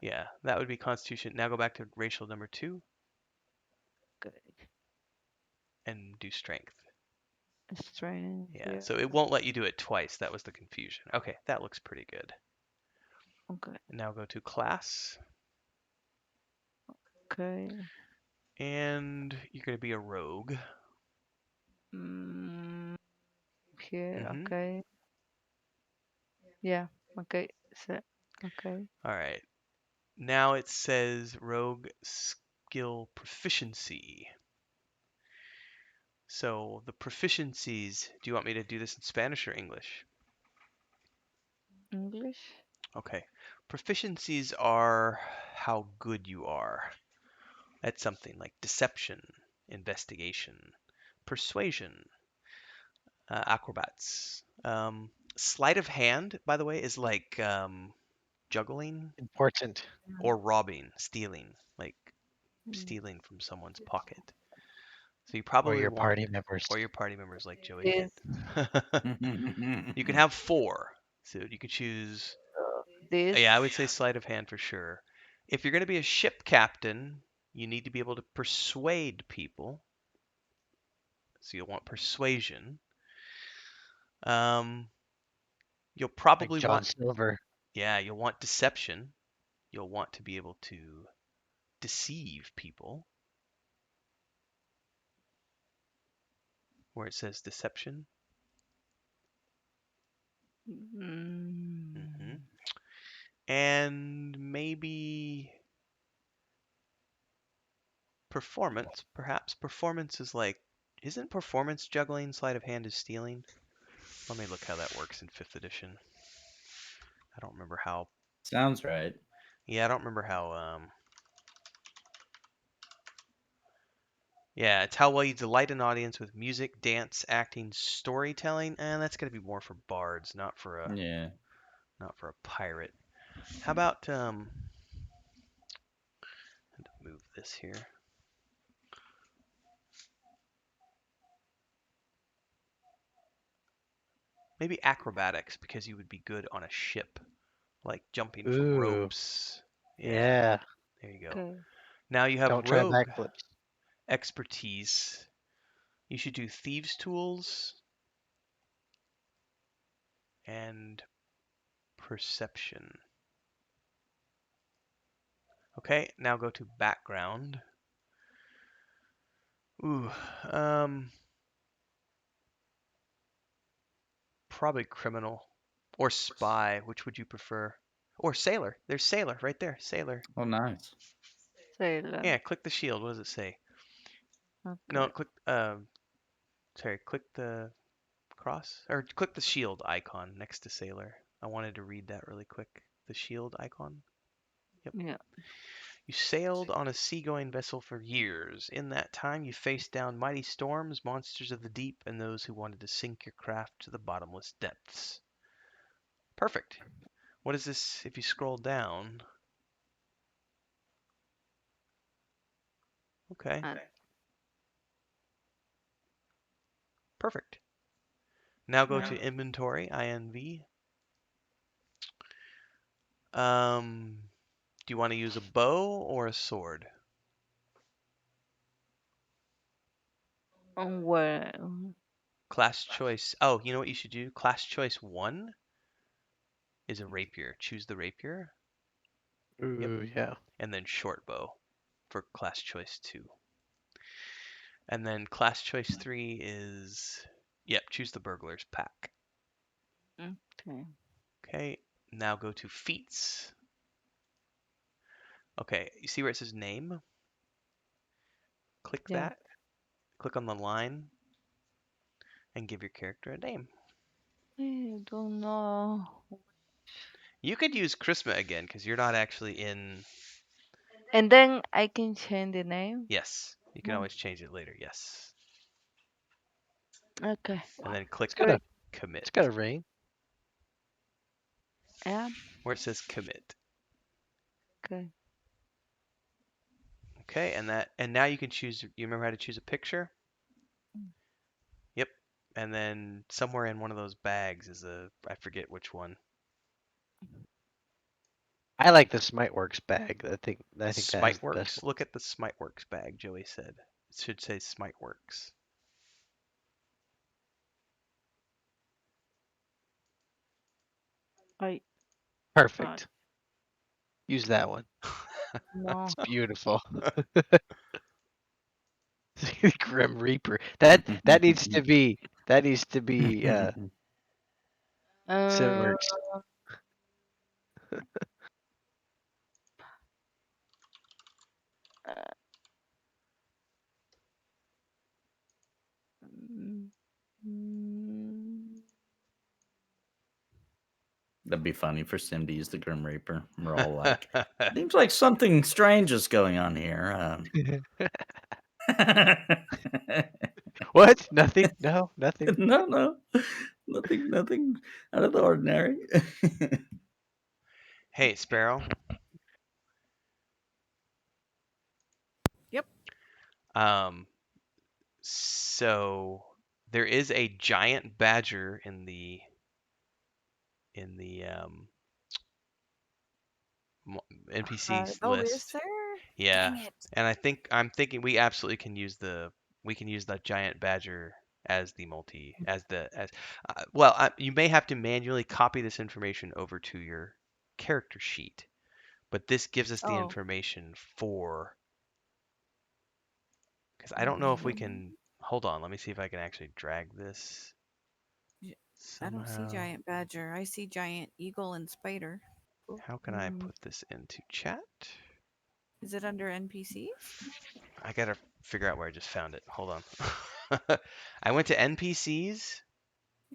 Yeah, that would be constitution. Now go back to racial number 2 Okay, and do strength. strength Yeah, here. so it won't let you do it twice. That was the confusion. Okay, that looks pretty good. Okay, Now go to class, okay. and you're going to be a rogue. Mm, here. Mm-hmm. Okay. Yeah. Okay. So, okay. All right. Now it says rogue skill proficiency. So the proficiencies, do you want me to do this in Spanish or English? English. Okay. Proficiencies are how good you are at something like deception, investigation, persuasion, acrobats. Sleight of hand, by the way, is like juggling Important. or robbing, stealing, like Mm. stealing from someone's pocket. So you Or probably your want, party members. or your party members like Joey This. did. You can have 4. So you could choose, This. yeah, I would say sleight of hand for sure. If you're going to be a ship captain, you need to be able to persuade people. So you'll want persuasion. Um, you'll Like probably John want, Silver. yeah, you'll want deception. You'll want to be able to deceive people, where it says deception. hmm Mm. And maybe performance, perhaps. Performance is like, isn't performance juggling? Sleight of hand is stealing. Let me look how that works in 5th edition. I don't remember how. Sounds right. Yeah, I don't remember how. Yeah, it's how well you delight an audience with music, dance, acting, storytelling, and that's gonna be more for bards, Yeah. not for a pirate. How about move this here. Maybe acrobatics because you would be good on a ship, like jumping from Ooh, ropes. Yeah, yeah. there you go. Okay. Now you have Don't try rogue backflips. expertise. You should do thieves' tools and perception. Okay, now go to background. Ooh, probably criminal or spy. Which would you prefer? Or sailor. There's sailor right there. Sailor. Oh, nice. Sailor. Yeah, click the shield. What does it say? No, Okay. click. Sorry, click the cross or click the shield icon next to sailor. I wanted to read that really quick. The shield icon. Yep. Yeah. You sailed on a seagoing vessel for years. In that time, you faced down mighty storms, monsters of the deep, and those who wanted to sink your craft to the bottomless depths. Perfect. What is this if you scroll down? Okay, And perfect. Now go to yeah. inventory, INV. Do you want to use a bow or a sword? Where? Class choice. Oh, you know what you should do? Class choice 1 is a rapier. Choose the rapier. Yep. Ooh, yeah. And then short bow for class choice 2. And then class choice 3 is, yep, choose the burglar's pack. Okay. Okay, now go to feats. Okay, you see where it says name? Click Yeah. that. Click on the line and give your character a name. I don't know. You could use Chrisma again because you're not actually in. And then I can change the name. Yes, you can No. always change it later. Yes. Okay. And then click It's got a commit. it's got a ring. Yeah. Where it says commit. Okay. Okay, and now you can choose. You remember how to choose a picture? Yep. And then somewhere in one of those bags is I forget which one. I like the Smiteworks bag. I think that has the Smiteworks. best. Look at the Smiteworks bag. Joey said it should say Smiteworks. I Perfect. Use that one. no. It's beautiful. Grim Reaper. That needs to be Uh, Cineworks. uh, mm, That'd be funny for Sim to use the Grim Reaper. We're all like, seems like something strange is going on here. What? Nothing? No, nothing. No, nothing out of the ordinary. Hey, Sparrow. Yep. So there is a giant badger in the NPCs Oh, is list. there? Yeah, Dang it. and I'm thinking we absolutely can use that giant badger as the multi as the as well. You may have to manually copy this information over to your character sheet, but this gives us the Oh. information for. Because I don't know if we can. Hold on, let me see if I can actually drag this J- I don't see somehow. giant badger. I see giant eagle and spider. How can I put this into chat? Is it under NPCs? I gotta figure out where I just found it. Hold on. I went to NPCs.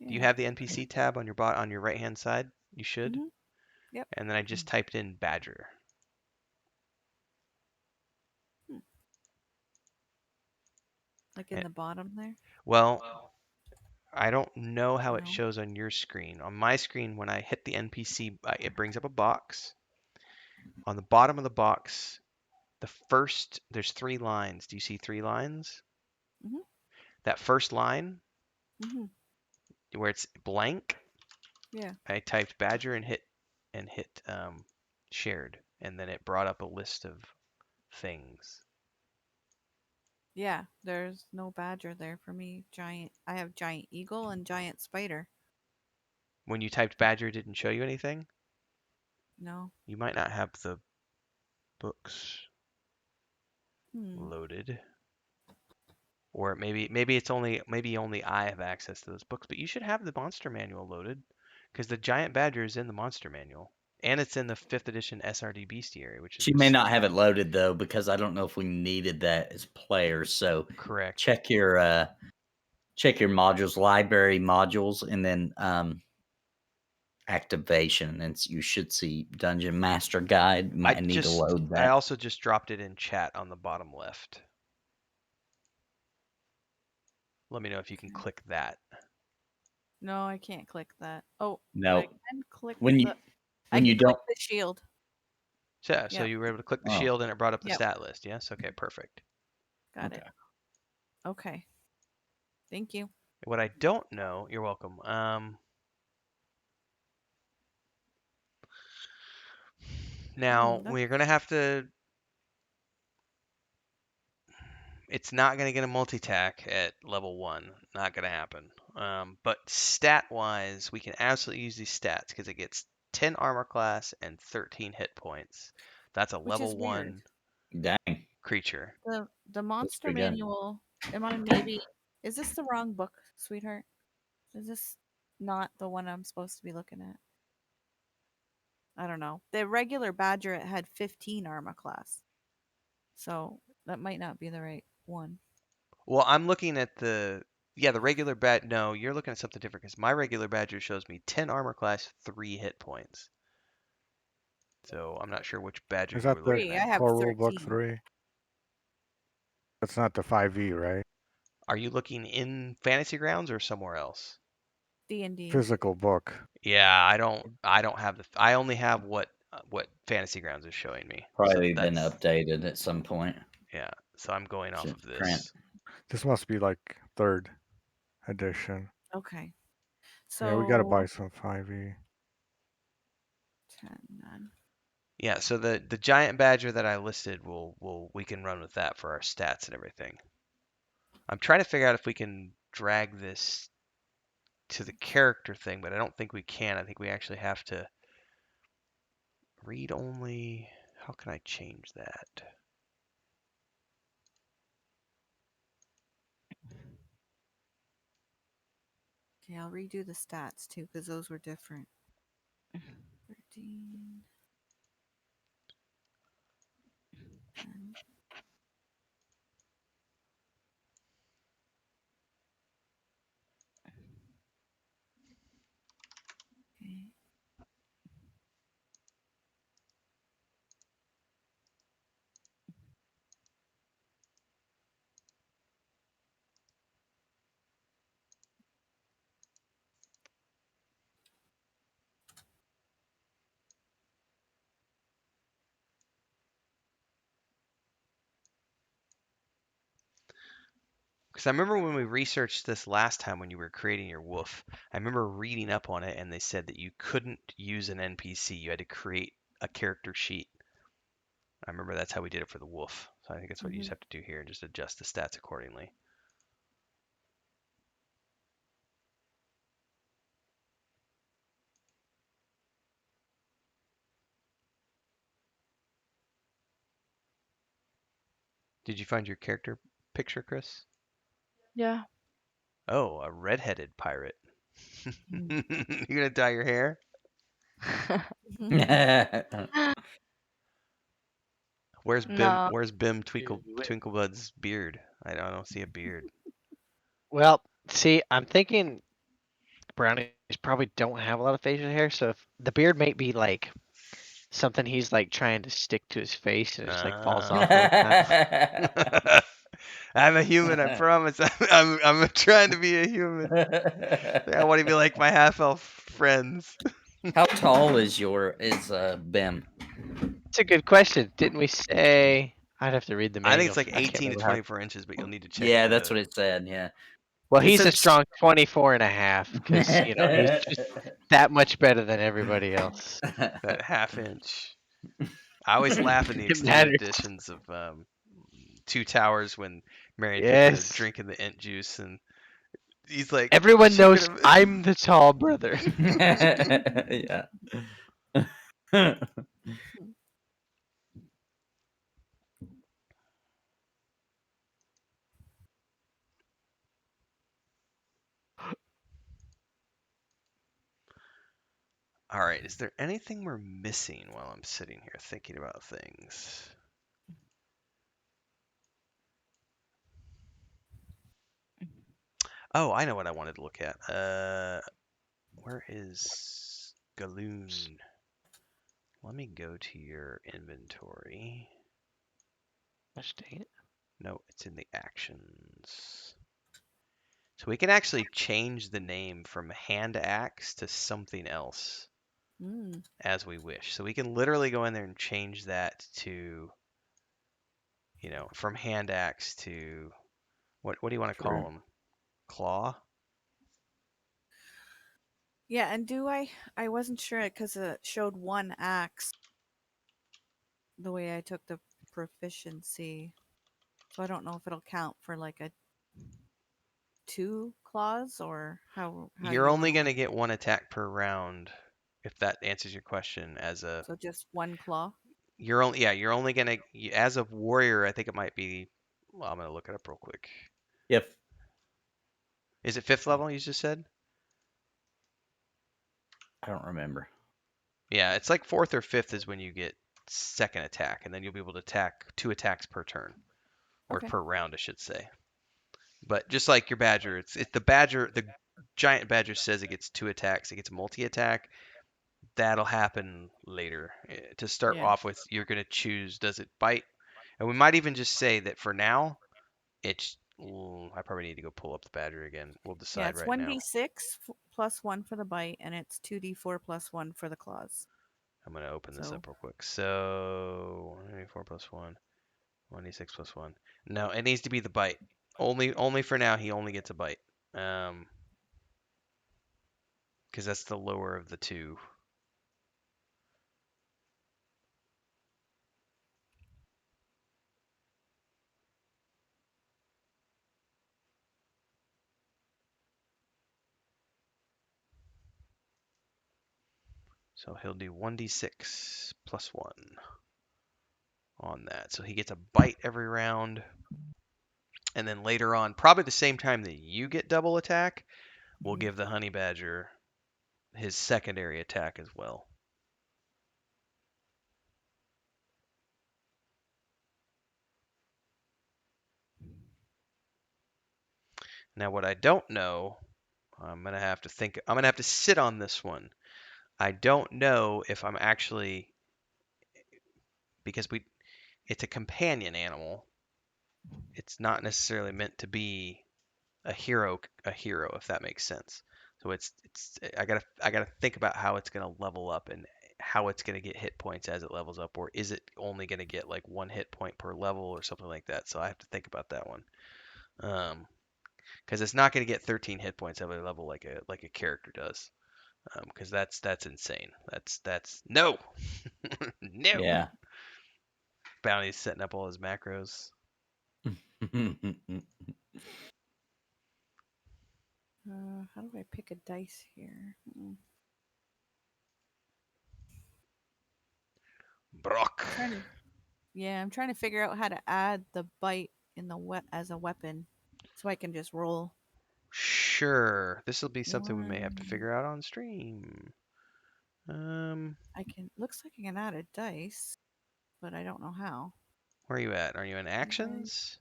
Do you Yeah. have the NPC tab on your on your right hand side? You should. Mhm. Yep. And then I just typed in badger. Hmm. Like in And, the bottom there? well, I don't know how it No. shows on your screen. On my screen, when I hit the NPC, it brings up a box. On the bottom of the box, there's 3 lines. Do you see 3 lines? Mhm. That first line Mhm. where it's blank, Yeah. I typed badger and hit shared, and then it brought up a list of things. Yeah. There's no badger there for me. Giant. I have giant eagle and giant spider. When you typed badger, it didn't show you anything. No. You might not have the books Hmm. loaded, or maybe only I have access to those books. But you should have the monster manual loaded, because the giant badger is in the monster manual, and it's in the 5th edition SRD Bestiary, which is She the may not have it loaded though, because I don't know if we needed that as players. So correct. check your modules, library modules, and then activation, and you should see Dungeon Master Guide. You might need to load I that. also just dropped it in chat on the bottom left. Let me know if you can click that. No, I can't click that. Oh, but No, I can click when you the I When you can click don't. the shield. So Yep. you were able to click the Oh. shield and it brought up the Yep. stat list. Yes. Okay. Perfect. Got Okay. it. Okay. Thank you. What I don't know, you're welcome. Now That's we're gonna have to. It's not gonna get a multi-tack at level 1. Not gonna happen. But stat-wise, we can absolutely use these stats because it gets 10 armor class and 13 hit points. That's a which is level weird. 1 Dang. creature. The That's monster pretty good. manual. Am I maybe? Is this the wrong book, sweetheart? Is this not the one I'm supposed to be looking at? I don't know. The regular Badger it had 15 armor class, so that might not be the right one. Well, I'm looking at the regular no, you're looking at something different because my regular badger shows me 10 armor class, 3 hit points. So I'm not sure which badger Is you were that the looking Three. I at. have core rule book 13. 3? That's not the 5e, right? Are you looking in Fantasy Grounds or somewhere else? D&D. Physical book. Yeah, I don't have I only have what Fantasy Grounds is showing me. So Probably been that's updated at some point. yeah. So I'm going off of Print. this. This must be like 3rd edition. Okay. Yeah, we gotta So buy some 5e. 10 then. Yeah, so the giant badger that I listed we can run with that for our stats and everything. I'm trying to figure out if we can drag this to the character thing, but I don't think we can. I think we actually have to read only. How can I change that? Okay, I'll redo the stats too because those were different. 13. 10. Okay. Because I remember when we researched this last time when you were creating your wolf, I remember reading up on it and they said that you couldn't use an NPC. You had to create a character sheet. I remember that's how we did it for the wolf. So I think that's what you just have to do here and just adjust the stats accordingly. Did you find your character picture, Chris? Yeah. Oh, a redheaded pirate. You gonna dye your hair? Where's Bim? No. Where's Bim Twinklebud's beard? I don't see a beard. Well, see, I'm thinking brownies probably don't have a lot of facial hair, so if the beard may be like something he's like trying to stick to his face and it just like falls off all the time. I'm a human, I promise. I'm trying to be a human. I want to be like my half elf friends. How tall is Bim? It's a good question. Didn't we say? I'd have to read the I think manual. it's like I can't 18 to remember how. 24 inches, but you'll need to check Yeah, that's the what it said. Yeah. Well, It he's a said strong 24 and a half because, he's just that much better than everybody else. that half inch. I always laugh in the It extended matters. editions of Two Towers when Marion takes a Yes. drink in the int juice and he's like, Everyone she could knows have. I'm the tall brother. Yeah. All right, is there anything we're missing while I'm sitting here thinking about things? Oh, I know what I wanted to look at. Where is Galoon? Let me go to your inventory. Gosh dang it. No, it's in the actions. So we can actually change the name from hand axe to something else. as we wish. So we can literally go in there and change that to, you know, from hand axe to what do you want to call Sure. them? Claw? Yeah, and I wasn't sure because it showed one axe the way I took the proficiency. So I don't know if it'll count for like a 2 claws or how You're you only want going to. to get one attack per round, if that answers your question. As a So just 1 claw. you're only going to, as a warrior, I think it might be. Well, I'm going to look it up real quick. If Is it 5th level? You just said. I don't remember. Yeah, it's like 4th or 5th is when you get second attack, and then you'll be able to attack 2 attacks per turn, or Okay. per round, I should say. But just like your badger, it's the badger. The giant badger says it gets 2 attacks. It gets multi-attack. That'll happen later. To start Yeah. off with, you're gonna choose, does it bite? And we might even just say that for now, it's. I probably need to go pull up the badger again. We'll Yeah, decide it's right now. 1d6 plus 1 for the bite, and it's 2d4 plus 1 for the claws. I'm gonna open this So up real quick. So 1d4 plus 1, 1d6 plus 1. No, it needs to be the bite. Only for now, he only gets a bite. Because that's the lower of the two. So he'll do 1d6 plus 1 on that. So he gets a bite every round. And then later on, probably the same time that you get double attack, we'll Mhm. give the honey badger his secondary attack as well. Now, what I don't know, I'm going to have to think, I'm going to have to sit on this one. I don't know if I'm actually, because it's a companion animal. It's not necessarily meant to be a hero, if that makes sense. So I gotta think about how it's gonna level up and how it's gonna get hit points as it levels up, or is it only gonna get like 1 hit point per level or something like that. So I have to think about that one. Because it's not gonna get 13 hit points every level like a character does. Because that's insane. That's no, no. Yeah. Bounty's setting up all his macros. How do I pick a dice here? Brock. I'm trying to figure out how to add the bite in the as a weapon, so I can just roll. Sure, this will be something we may have to 1. figure out on stream. I can. Looks like I can add a dice, but I don't know how. Where are you at? Are you in actions?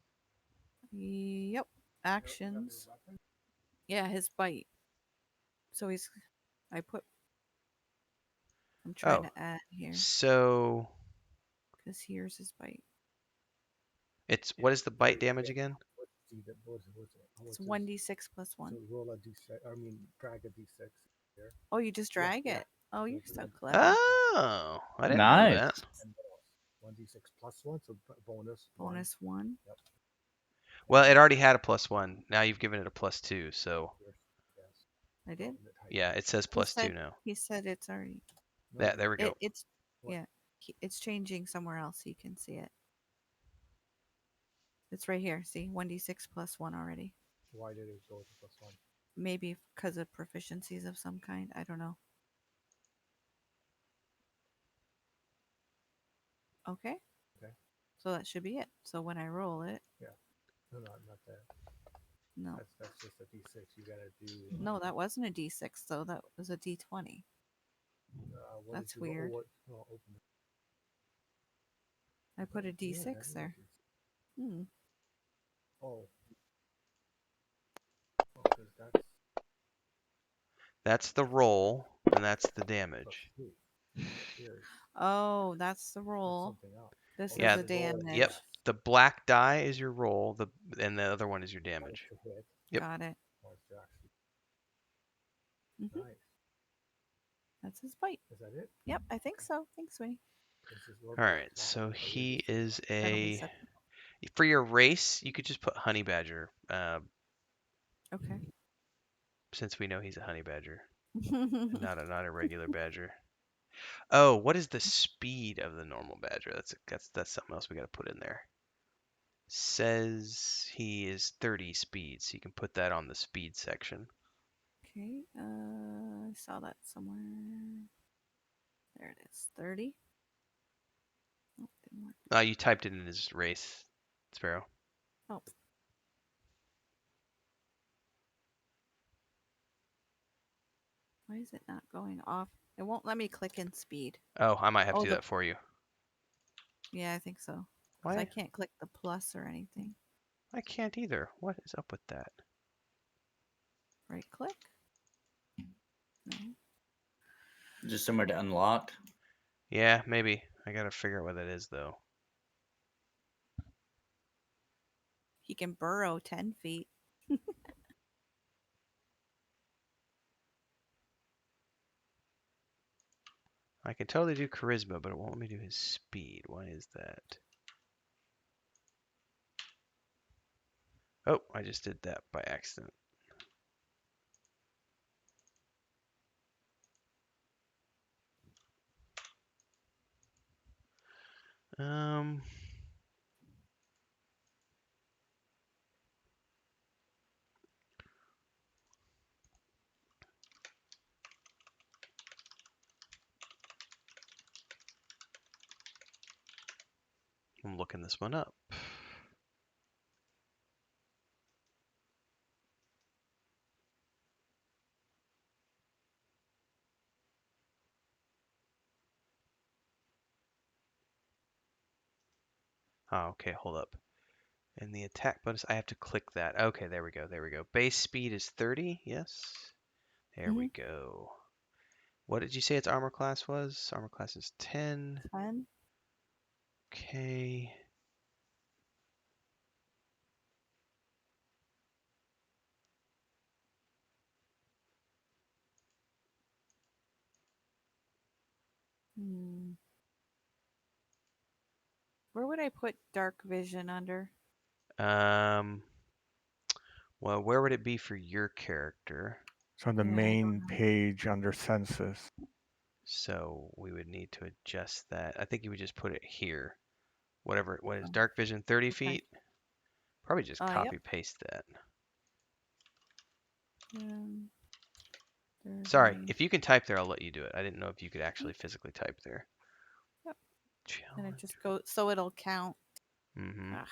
Yep. Actions. Yeah, his bite. So he's. I put. I'm trying Oh, to add here so because here's his bite. it's what is the bite damage again? It's 1d6 plus 1. Oh, you just drag it. Oh, you're so clever. Oh, I didn't know Nice. that. Bonus 1. Well, it already had a +1. Now you've given it a +2. So I did. yeah, it says +2 now. He said it's already. There we go. It's yeah. It's changing somewhere else. So you can see it. It's right here. See, 1d6 plus 1 already. Why did it go to +1? Maybe because of proficiencies of some kind. I don't know. Okay. So that should be it. So when I roll it. Yeah. No, not that. No. That's just a D6. You gotta do. No, that wasn't a D6 though. That was a D20. That's weird. I put a D6 there. Oh. That's the roll, and that's the damage. Oh, that's the roll. This Yeah, is the damage. Yep. The black die is your roll. And the other one is your damage. Yep. Got it. That's his bite. Is that it? Yep, I think so. Thanks, Sweetie. All right, so he is That'll be a. set. For your race, you could just put honey badger, Okay. since we know he's a honey badger, not a regular badger. Oh, what is the speed of the normal badger? That's something else we got to put in there. Says he is 30 speed, so you can put that on the speed section. Okay. I saw that somewhere. There it is. 30. Oh, didn't work. You typed it in his race, Sparrow. Oh. Why is it not going off? It won't let me click in speed. Oh, I might have to Oh, do that for you. Yeah, I think so. 'Cause Why? I can't click the plus or anything. I can't either. What is up with that? Right click. No. Just somewhere to unlock. Yeah, maybe. I gotta figure out what that is, though. He can burrow 10 feet. I can totally do charisma, but it won't let me do his speed. Why is that? Oh, I just did that by accident. Um, I'm looking this one up. Oh, okay, hold up. And the attack bonus, I have to click that. Okay, there we go. There we go. Base speed is 30. Yes. There we go. What did you say its armor class was? Armor class is 10. 10. Okay. Where would I put dark vision under? Well, where would it be for your character? It's on the Yeah, I main don't know. page under census. So we would need to adjust that. I think you would just put it here. Whatever. What is Oh, dark vision? 30 okay. feet? Probably just Yep. copy paste that. Sorry, 30. if you can type there, I'll let you do it. I didn't know if you could actually physically type there. Yep. And it just goes so it'll count. Mm-hmm. Ugh.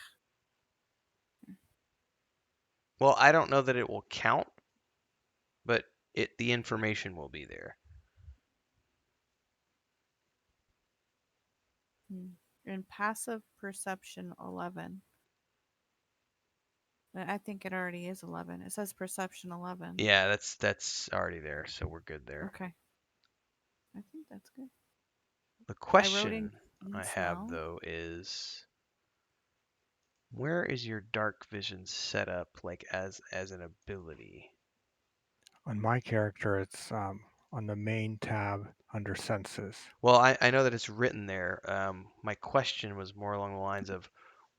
Well, I don't know that it will count, but the information will be there. In passive perception 11. I think it already is 11. It says perception 11. Yeah, that's already there, so we're good there. Okay. I think that's good. The question I I have though is, where is your dark vision set up, like as an ability? On my character, it's on the main tab under census. Well, I know that it's written there. My question was more along the lines of,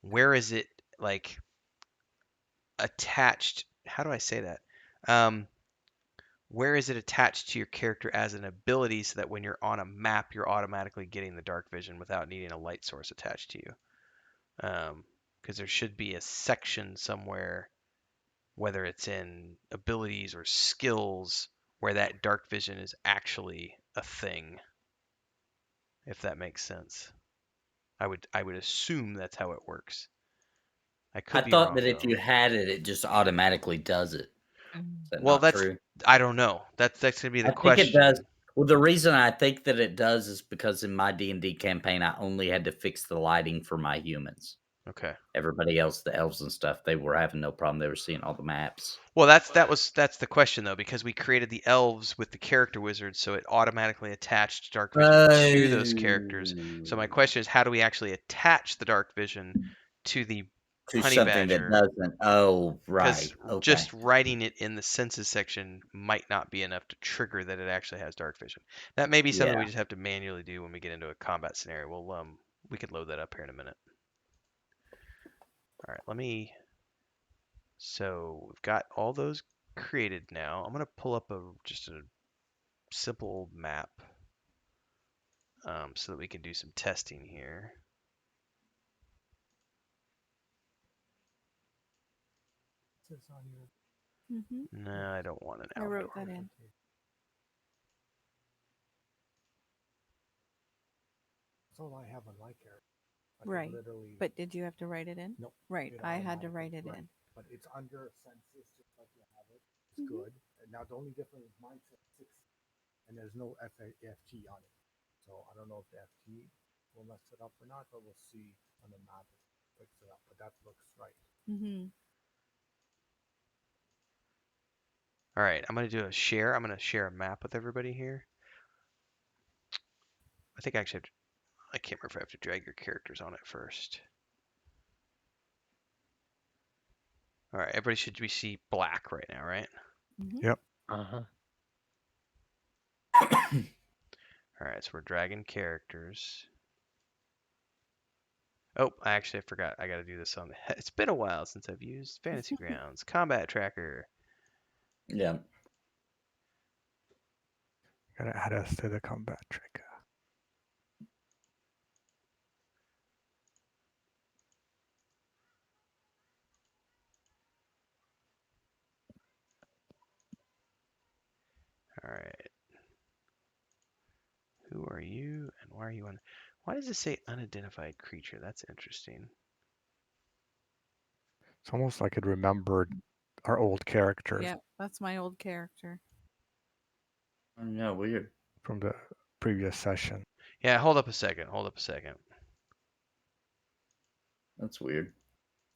where is it like attached? How do I say that? Where is it attached to your character as an ability so that when you're on a map, you're automatically getting the dark vision without needing a light source attached to you? Because there should be a section somewhere, whether it's in abilities or skills, where that dark vision is actually a thing. If that makes sense. I would assume that's how it works. I could be thought wrong, that if though. you had it, it just automatically does it. Is that Well, not true? I don't know. That's gonna be the I think question. it does. Well, the reason I think that it does is because in my D&D campaign, I only had to fix the lighting for my humans. Okay. Everybody else, the elves and stuff, they were having no problem. They were seeing all the maps. Well, that's the question though, because we created the elves with the character wizards, so it automatically attached dark vision to those characters. So my question is, how do we actually attach the dark vision to the to honey something that badger. doesn't. Oh, right. Because Okay. just writing it in the senses section might not be enough to trigger that it actually has dark vision. That may be something Yeah. we just have to manually do when we get into a combat scenario. We could load that up here in a minute. All right, let me. So we've got all those created now. I'm gonna pull up just a simple old map, so that we can do some testing here. Mm-hmm. No, I don't want an I outdoor. wrote that in. That's all I have on my character. Right. But did you have to write it in? No. Right. I had to write it in. But it's under senses, just like you have it. It's good. And now the only difference is mine says 6, and there's no FT on it. So I don't know if the FT will mess it up or not, but we'll see on the map if it picks it up. But that looks right. Mm-hmm. All right, I'm gonna do a share. I'm gonna share a map with everybody here. I think I actually have to, I can't remember if I have to drag your characters on it first. All right, everybody should we see black right now, right? Mm-hmm. Yep. Uh-huh. All right, so we're dragging characters. Oh, I forgot. I got to do this on. It's been a while since I've used Fantasy Grounds Combat Tracker. Yeah. Gotta add us to the combat tracker. All right. Who are you and why are you on? Why does it say unidentified creature? That's interesting. It's almost like it remembered our old characters Yep, that's my old character. Oh, yeah, weird. from the previous session. Yeah, hold up a second. Hold up a second. That's weird.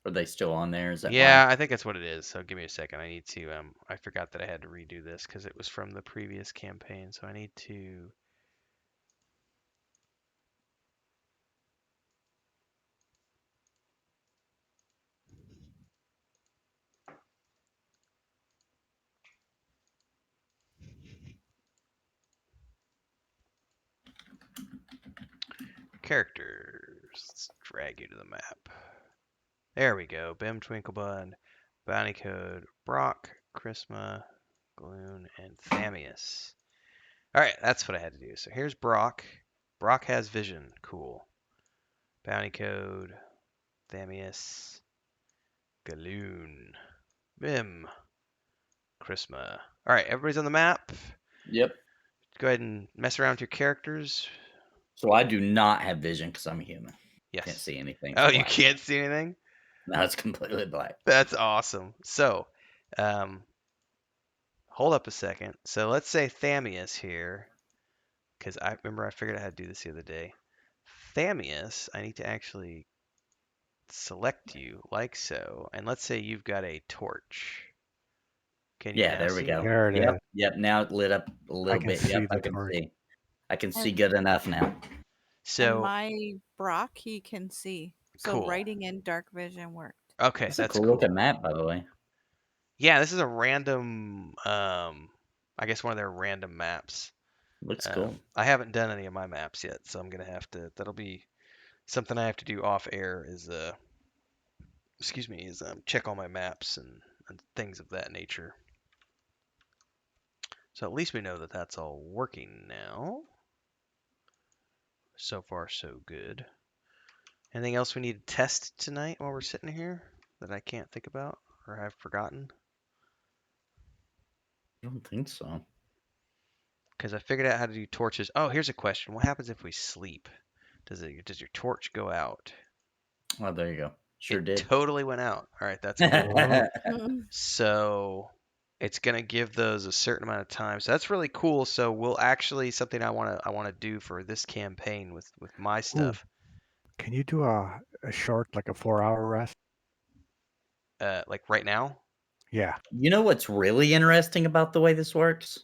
Are they still on there? Is that Yeah, why? I think that's what it is. So give me a second. I need to. I forgot that I had to redo this because it was from the previous campaign. So I need to. Characters. Let's drag you to the map. There we go. Bim Twinklebud, Bounty Code, Brock, Chrisma, Gloon, and Thamius. All right, that's what I had to do. So here's Brock. Brock has vision. Cool. Bounty Code, Thamius, Galoon, Bim, Chrisma. All right, everybody's on the map. Yep. Go ahead and mess around with your characters. So I do not have vision because I'm a human. Yes. Can't see anything. Oh, It's you black. can't see anything? No, it's completely black. That's awesome. So, hold up a second. So let's say Thamius here, because I remember I figured out how to do this the other day. Thamius, I need to actually select you like so, and let's say you've got a torch. Can you Yeah, now there we see? go. There it Yep. is. Yep. Now it lit up a little can bit. see Yep, I the can torch. see. I can see And- good enough now. And So my Brock, he can see. So Cool. writing in dark vision worked. okay, That's a that's cool cool. looking map, by the way. Yeah, this is a random. I guess one of their random maps. Looks cool. I haven't done any of my maps yet, so I'm gonna have to. That'll be something I have to do off air. Is check all my maps and things of that nature. So at least we know that that's all working now. So far, so good. Anything else we need to test tonight while we're sitting here that I can't think about or have forgotten? I don't think so. Because I figured out how to do torches. Oh, here's a question. What happens if we sleep? Does your torch go out? Oh, there you go. Sure It did. totally went out. All right, that's cool. So it's gonna give those a certain amount of time. So that's really cool. So we'll actually something I wanna do for this campaign with my stuff. Can you do a short, like a 4-hour rest? Like right now. Yeah. You know what's really interesting about the way this works?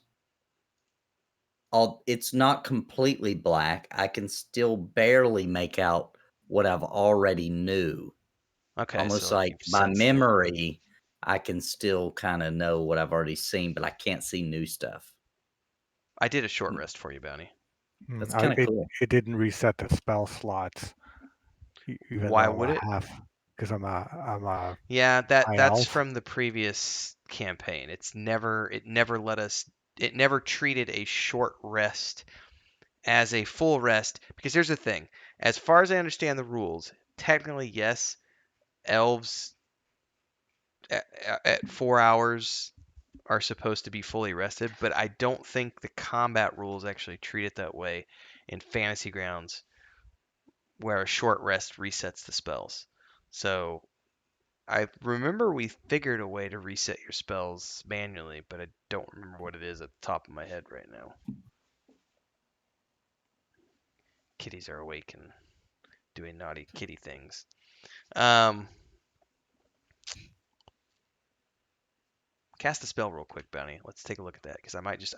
It's not completely black. I can still barely make out what I've already knew. Okay, Almost so like like you've by sensed it. memory, I can still kind of know what I've already seen, but I can't see new stuff. I did a short rest for you, Bounty. That's kind of cool. It didn't reset the spell slots, even Why though I'm would a it? half, because I'm a Yeah, high that's elf. from the previous campaign. It never let us it never treated a short rest as a full rest because here's the thing. As far as I understand the rules, technically yes, elves at 4 hours are supposed to be fully rested, but I don't think the combat rules actually treat it that way in Fantasy Grounds where a short rest resets the spells. So I remember we figured a way to reset your spells manually, but I don't remember what it is at the top of my head right now. Kitties are awake and doing naughty kitty things. Cast a spell real quick, Bounty. Let's take a look at that because I might just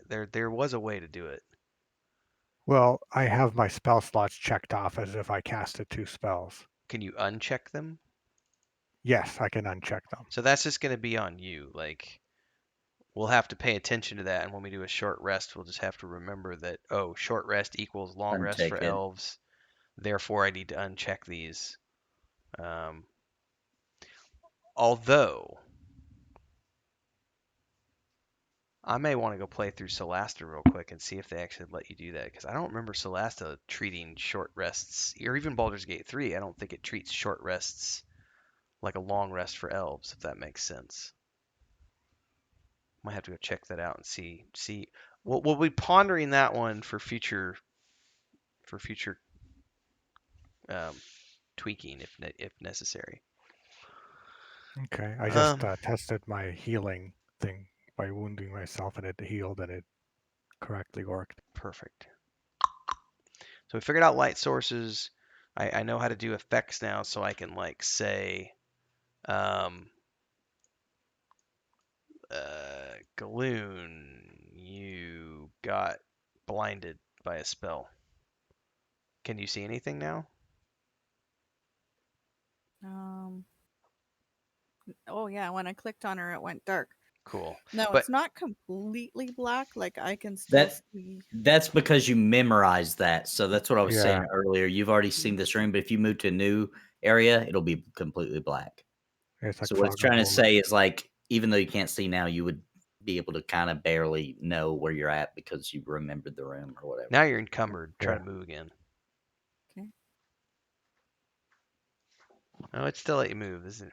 there was a way to do it. Well, I have my spell slots checked off as if I casted 2 spells. Can you uncheck them? Yes, I can uncheck them. So that's just going to be on you. Like we'll have to pay attention to that, and when we do a short rest, we'll just have to remember that short rest equals long rest for Uncheck it. elves. Therefore, I need to uncheck these. Um, although I may want to go play through Solasta real quick and see if they actually let you do that because I don't remember Solasta treating short rests or even Baldur's Gate 3. I don't think it treats short rests like a long rest for elves, if that makes sense. Might have to go check that out and see. We'll be pondering that one for future um, tweaking if necessary. Okay, I just tested my healing thing by wounding myself, and it healed, and it correctly worked. Perfect. So we figured out light sources. I know how to do effects now, so I can like say, um, Galoon, you got blinded by a spell. Can you see anything now? Um. Oh yeah, when I clicked on her, it went dark. Cool. No, But it's not completely black. Like I can still That see. that's because you memorized that. So that's what I was saying Yeah, earlier. You've already seen this room, but if you move to a new area, it'll be completely black. it's like So what it's fog of trying to war. say is like, even though you can't see now, you would be able to kind of barely know where you're at because you remembered the room or whatever. now you're encumbered. Try Yeah. to move again. Okay. Oh, it's still let you move. This is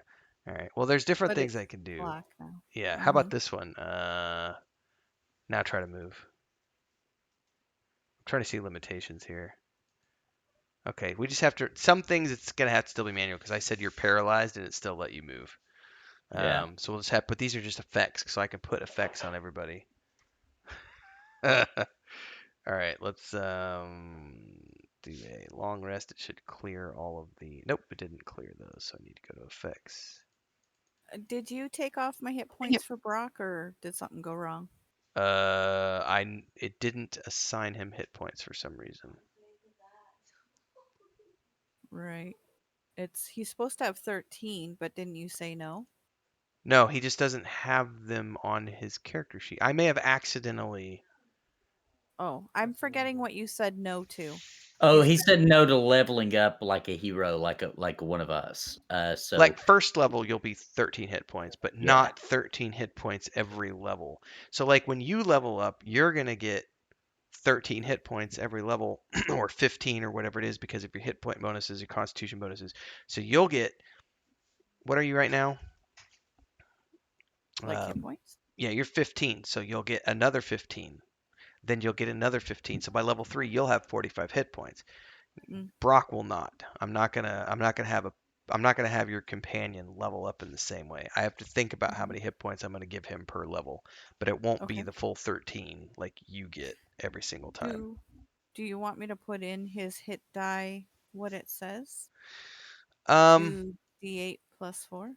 all right. Well, there's different But things it's I can do. black now. Yeah. How about this one? Now try to move. I'm trying to see limitations here. Okay, we just have to. Some things it's gonna have to still be manual because I said you're paralyzed and it still let you move. Yeah. So we'll just have. But these are just effects, so I can put effects on everybody. All right, let's do a long rest. It should clear all of the. Nope, it didn't clear those, so I need to go to effects. Did you take off my hit points for Brock, or did something go wrong? It didn't assign him hit points for some reason. Right. He's supposed to have 13, but didn't you say no? No, he just doesn't have them on his character sheet. I may have accidentally. Oh, I'm forgetting what you said no to. Oh, You he said said no to leveling up like a hero, like one of us. So Like first level, you'll be 13 hit points, but yeah, not 13 hit points every level. So like when you level up, you're gonna get 13 hit points every level, or 15 or whatever it is, because of your hit point bonuses, your constitution bonuses. So you'll get. What are you right now? like hit points? Yeah, you're 15, so you'll get another 15. Then you'll get another 15. So by level 3, you'll have 45 hit points. Mm, Brock will not. I'm not gonna have your companion level up in the same way. I have to think about how mhm. many hit points I'm gonna give him per level, but it won't be Okay. the full 13 like you get every single time. Do you want me to put in his hit die what it says? Um, 2d8 plus 4?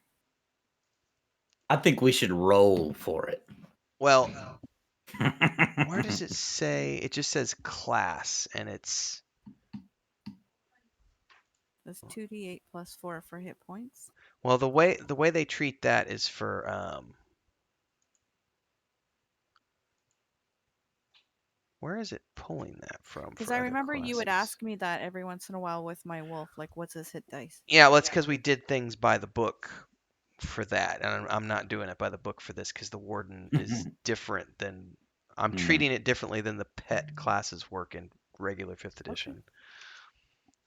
I think we should roll for it. well, where does it say? It just says class, and it's That's 2d8 plus 4 for hit points. Well, the way they treat that is for where is it pulling that from Because for I other remember you would classes? ask me that every once in a while with my wolf, like, what's his hit dice? Yeah, well, it's because we did things by the book for that, and I'm not doing it by the book for this because the warden is different than I'm treating it differently than the pet classes work in regular fifth edition.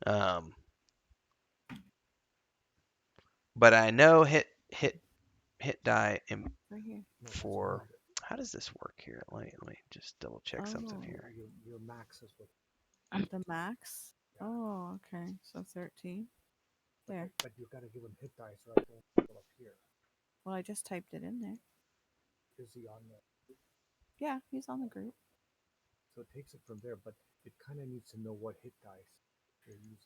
Um, but I know hit die Right here. No, that's for part of it. how does this work here? Let me just double check something Oh, here. Your max is what. the max? Yeah. Oh, okay. So 13. There. But you got to give him hit dice, right? Don't go up here. Well, I just typed it in there. Is he on the? Yeah, he's on the group. So it takes it from there, but it kind of needs to know what hit dice you're using.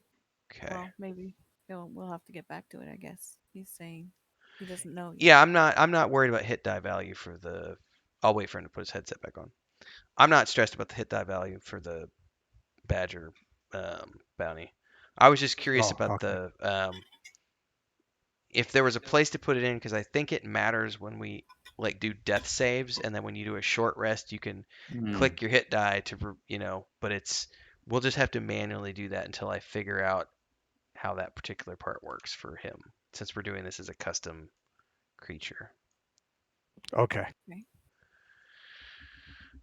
Okay. Well, maybe we'll have to get back to it, I guess. He's saying he doesn't know yet. Yeah, I'm not worried about hit die value for the. I'll wait for him to put his headset back on. I'm not stressed about the hit die value for the Badger bounty. I was just curious Oh, about okay. the if there was a place to put it in because I think it matters when we like do death saves and then when you do a short rest you can click your hit die to but it's we'll just have to manually do that until I figure out how that particular part works for him since we're doing this as a custom creature. Okay. Okay.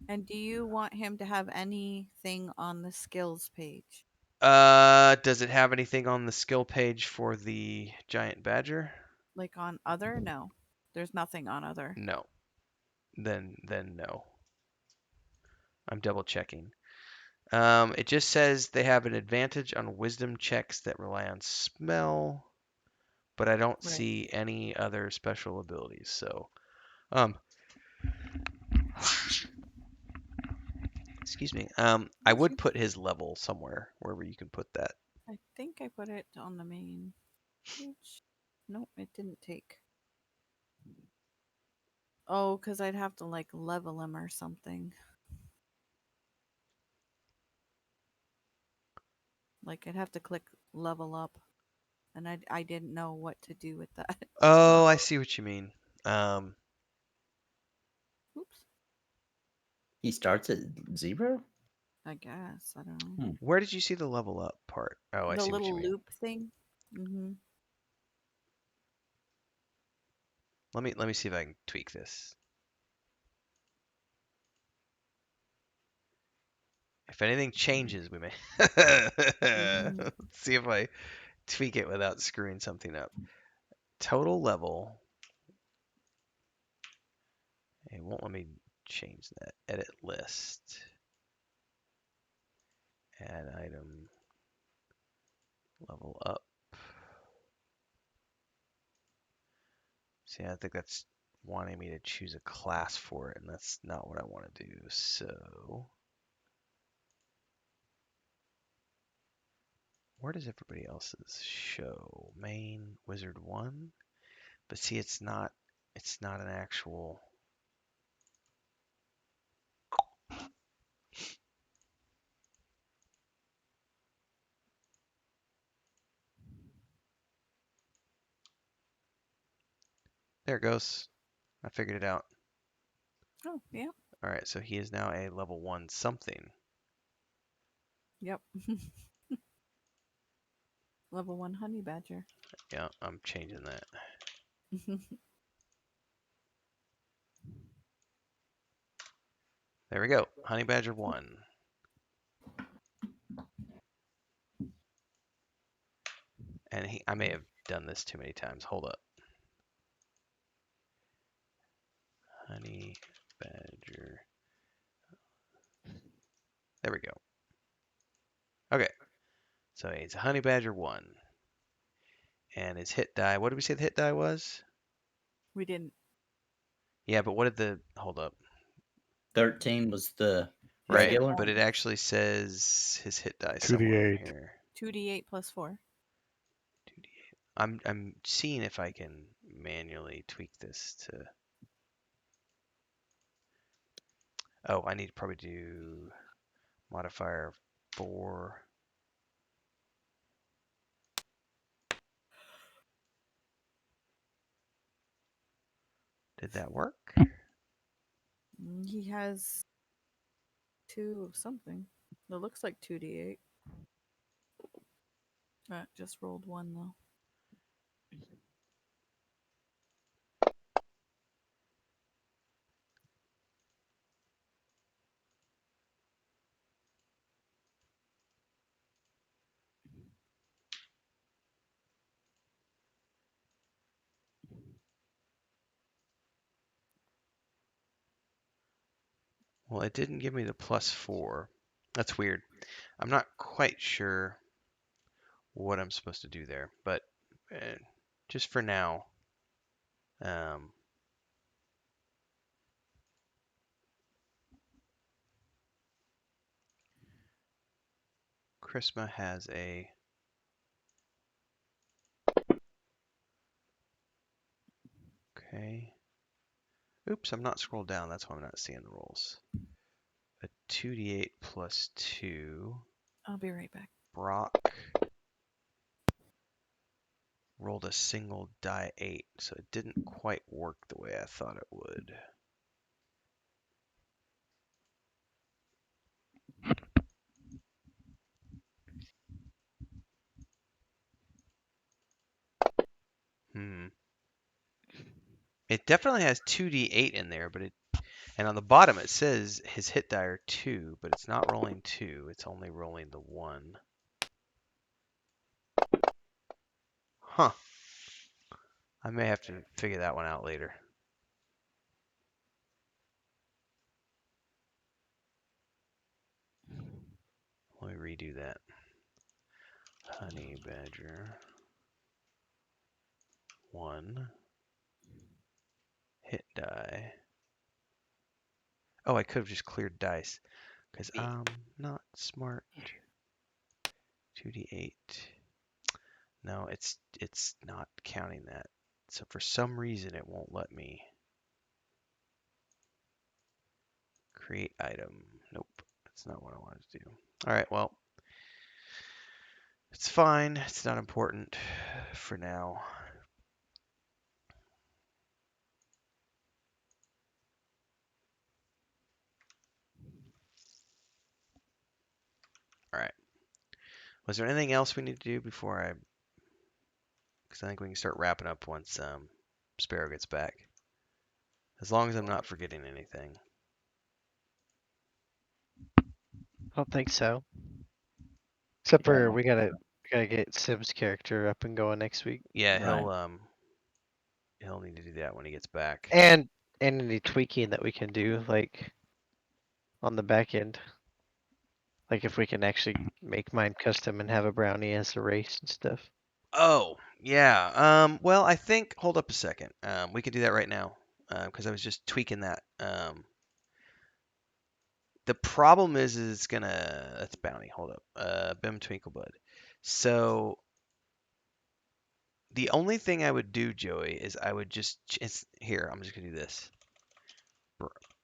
And do you want him to have anything on the skills page? Does it have anything on the skill page for the giant badger? Like on other? No. There's nothing on other. No. Then no. I'm double checking. It just says they have an advantage on wisdom checks that rely on smell, but I don't Right. see any other special abilities. So, um, excuse me. I Bless would you. put his level somewhere wherever you can put that. I think I put it on the main page. Nope, it didn't take. Oh, because I'd have to like level him or something. Like I'd have to click level up, and I didn't know what to do with that. Oh, I see what you mean. Um, Oops. He starts at 0? I guess I don't know. where did you see the level up part? Oh, I The see what you little mean. loop thing. Mm-hmm. Let me see if I can tweak this. If anything changes, we may. Mm-hmm. Let's see if I tweak it without screwing something up. Total level. It won't let me change that. Edit list. Add item. Level up. See, I think that's wanting me to choose a class for it, and that's not what I want to do. So, where does everybody else's show? Main Wizard 1? But see, it's not an actual. There it goes. I figured it out. Oh yeah. All right, so he is now a level 1 something. Yep. Level 1 honey badger. Yeah, I'm changing that. There we go. Honey Badger 1. And I may have done this too many times. Hold up. Honey Badger. There we go. Okay. So he's a Honey Badger 1. And his hit die. What did we say the hit die was? We didn't. Yeah, but what did the. Hold up. 13 was the Right. regular. But it actually says his hit die To the somewhere in 8. here. 2d8 plus 4. 2d8. I'm seeing if I can manually tweak this to. Oh, I need to probably do modifier 4. Did that work? He has 2 of something. It looks like 2d8. Just rolled 1 though. Well, it didn't give me the +4. That's weird. I'm not quite sure what I'm supposed to do there, but just for now, um, Chrisma has a. Okay. Oops, I'm not scrolled down. That's why I'm not seeing the rolls. A 2d8 plus 2. I'll be right back. Brock rolled a single die 8, so it didn't quite work the way I thought it would. It definitely has 2d8 in there, but and on the bottom it says his hit die are 2, but it's not rolling 2. It's only rolling the 1. Huh. I may have to figure that one out later. Let me redo that. Honey badger. 1. Hit die. Oh, I could have just cleared dice. Because I'm not smart. 2d8. No, it's not counting that. So for some reason it won't let me create item. Nope, that's not what I wanted to do. All right, well, it's fine. It's not important for now. All right. Was there anything else we need to do before I? Because I think we can start wrapping up once Sparrow gets back. As long as I'm not forgetting anything. I don't think so. Except Yeah, I for don't we think gotta so. we gotta get Sim's character up and going next week, Yeah, Right. he'll need to do that when he gets back. and any tweaking that we can do, like on the back end, like if we can actually make mine custom and have a brownie as a race and stuff. Oh, yeah. Well, I think. Hold up a second. We can do that right now. Because I was just tweaking that. The problem is it's gonna. That's bounty. Hold up. Bim Twinklebud. So the only thing I would do, Joey, is I would just. It's here. I'm just gonna do this.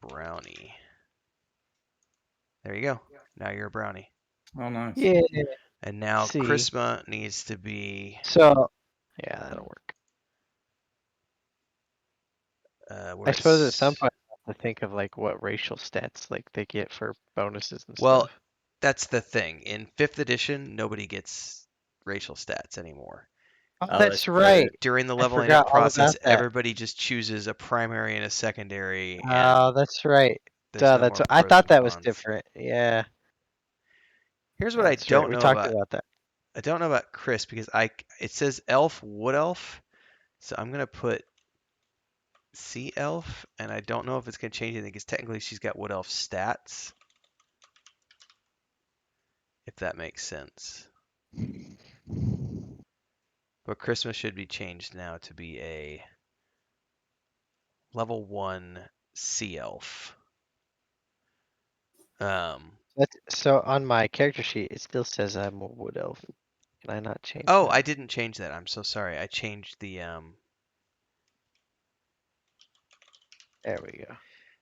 Brownie. There you go. Now you're a brownie. Oh, nice. Yeah. And now See. Chrisma needs to be. So yeah, that'll work. We're I at. suppose at some point I have to think of like what racial stats like they get for bonuses and Well, stuff. that's the thing. In 5th edition, nobody gets racial stats anymore. Oh, Oh, that's that's true. right. During the I leveling forgot up all process, about that. everybody just chooses a primary and a secondary, Oh, and that's right. there's Duh, no that's more I pros thought and that was cons. different. Yeah, Here's what I that's right. don't We know talked about. about that. I don't know about Chris because it says elf, wood elf, so I'm gonna put sea elf, and I don't know if it's gonna change anything because technically she's got wood elf stats, if that makes sense. But Christmas should be changed now to be a level 1 sea elf. So on my character sheet, it still says I'm a wood elf. Can I not change Oh, that? I didn't change that. I'm so sorry. I changed the There we go.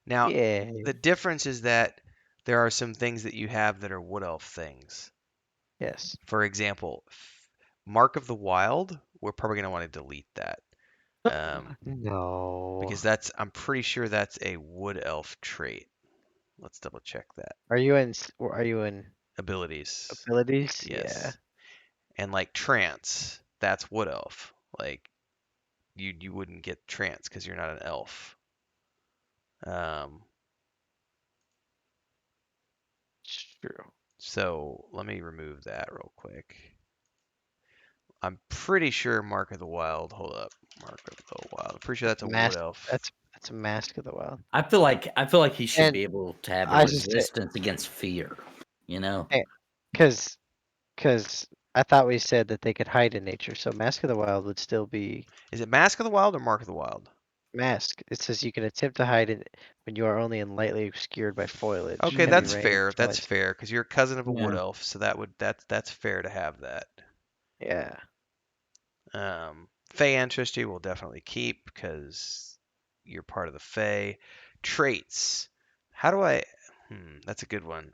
Now, Yeah. the difference is that there are some things that you have that are wood elf things. Yes. For example, Mark of the Wild, we're probably going to want to delete that. No. Because I'm pretty sure that's a wood elf trait. Let's double check that. Are you in? Are you in Abilities. abilities? Yeah. Yes. And like trance, that's wood elf. Like you wouldn't get trance because you're not an elf. Um, It's true. so let me remove that real quick. I'm pretty sure Mark of the Wild. Hold up, Mark of the Wild. I'm pretty sure that's a wood Mask. elf. That's a Mask of the Wild. I feel like he should And be able to have a I just say, resistance against fear. You know. because I thought we said that they could hide in nature, so Mask of the Wild would still be Is it Mask of the Wild or Mark of the Wild? Mask. It says you can attempt to hide it when you are only and lightly obscured by foliage, Okay, heavy that's rain, fair. That's twilight. fair because you're a cousin of a wood Yeah. elf, so that's fair to have that. Yeah. Fey ancestry we'll definitely keep because you're part of the Fey. Traits. How do I? That's a good one.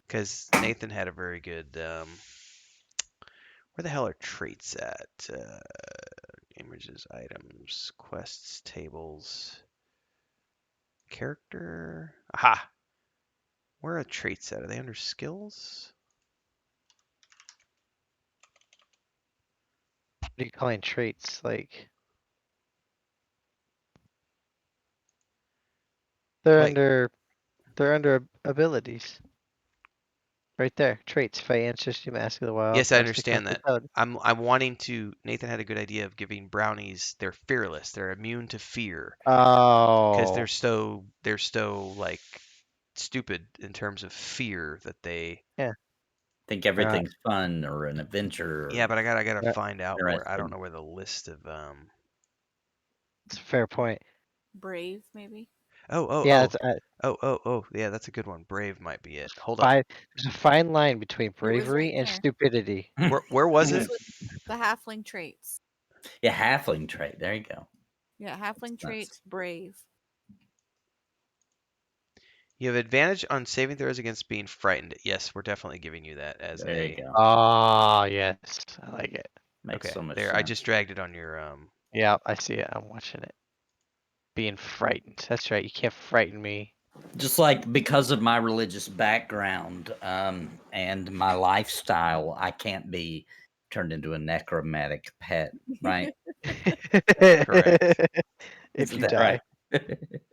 Because Nathan had a very good. Where the hell are traits at? Images, items, quests, tables, character. Aha! Where are traits at? Are they under skills? What are you calling traits? Like they're Like, under they're under abilities. Right there. Traits. Fey ancestry, Mask of the Wild, yes, I Rustic understand Hunter, that. Paladin. I'm wanting to. Nathan had a good idea of giving brownies. They're fearless. They're immune to fear because Oh. they're so like stupid in terms of fear that they. Yeah. Think They're not, everything's fun or an adventure Yeah, or but I gotta they're find out where. I don't interesting. know where the list of It's a fair point. Brave, maybe. Oh, oh, Yeah, oh. it's Oh. Yeah, that's a good one. Brave might be it. Hold up. fine. There's a fine line between It was right bravery and there. stupidity. Where was It was it? with the halfling traits. Yeah, halfling trait. There you go. Yeah, halfling That's traits, brave. You have advantage on saving throws against being frightened. Yes, we're definitely giving you that as there you a. go. Oh, yes. I like it. Makes Okay, so much there. I sense. just dragged it on your. Yeah, I see it. I'm watching it. Being frightened. That's right. You can't frighten me. Just like because of my religious background and my lifestyle, I can't be turned into a necromantic pet, right? Correct. If Isn't you that die. right?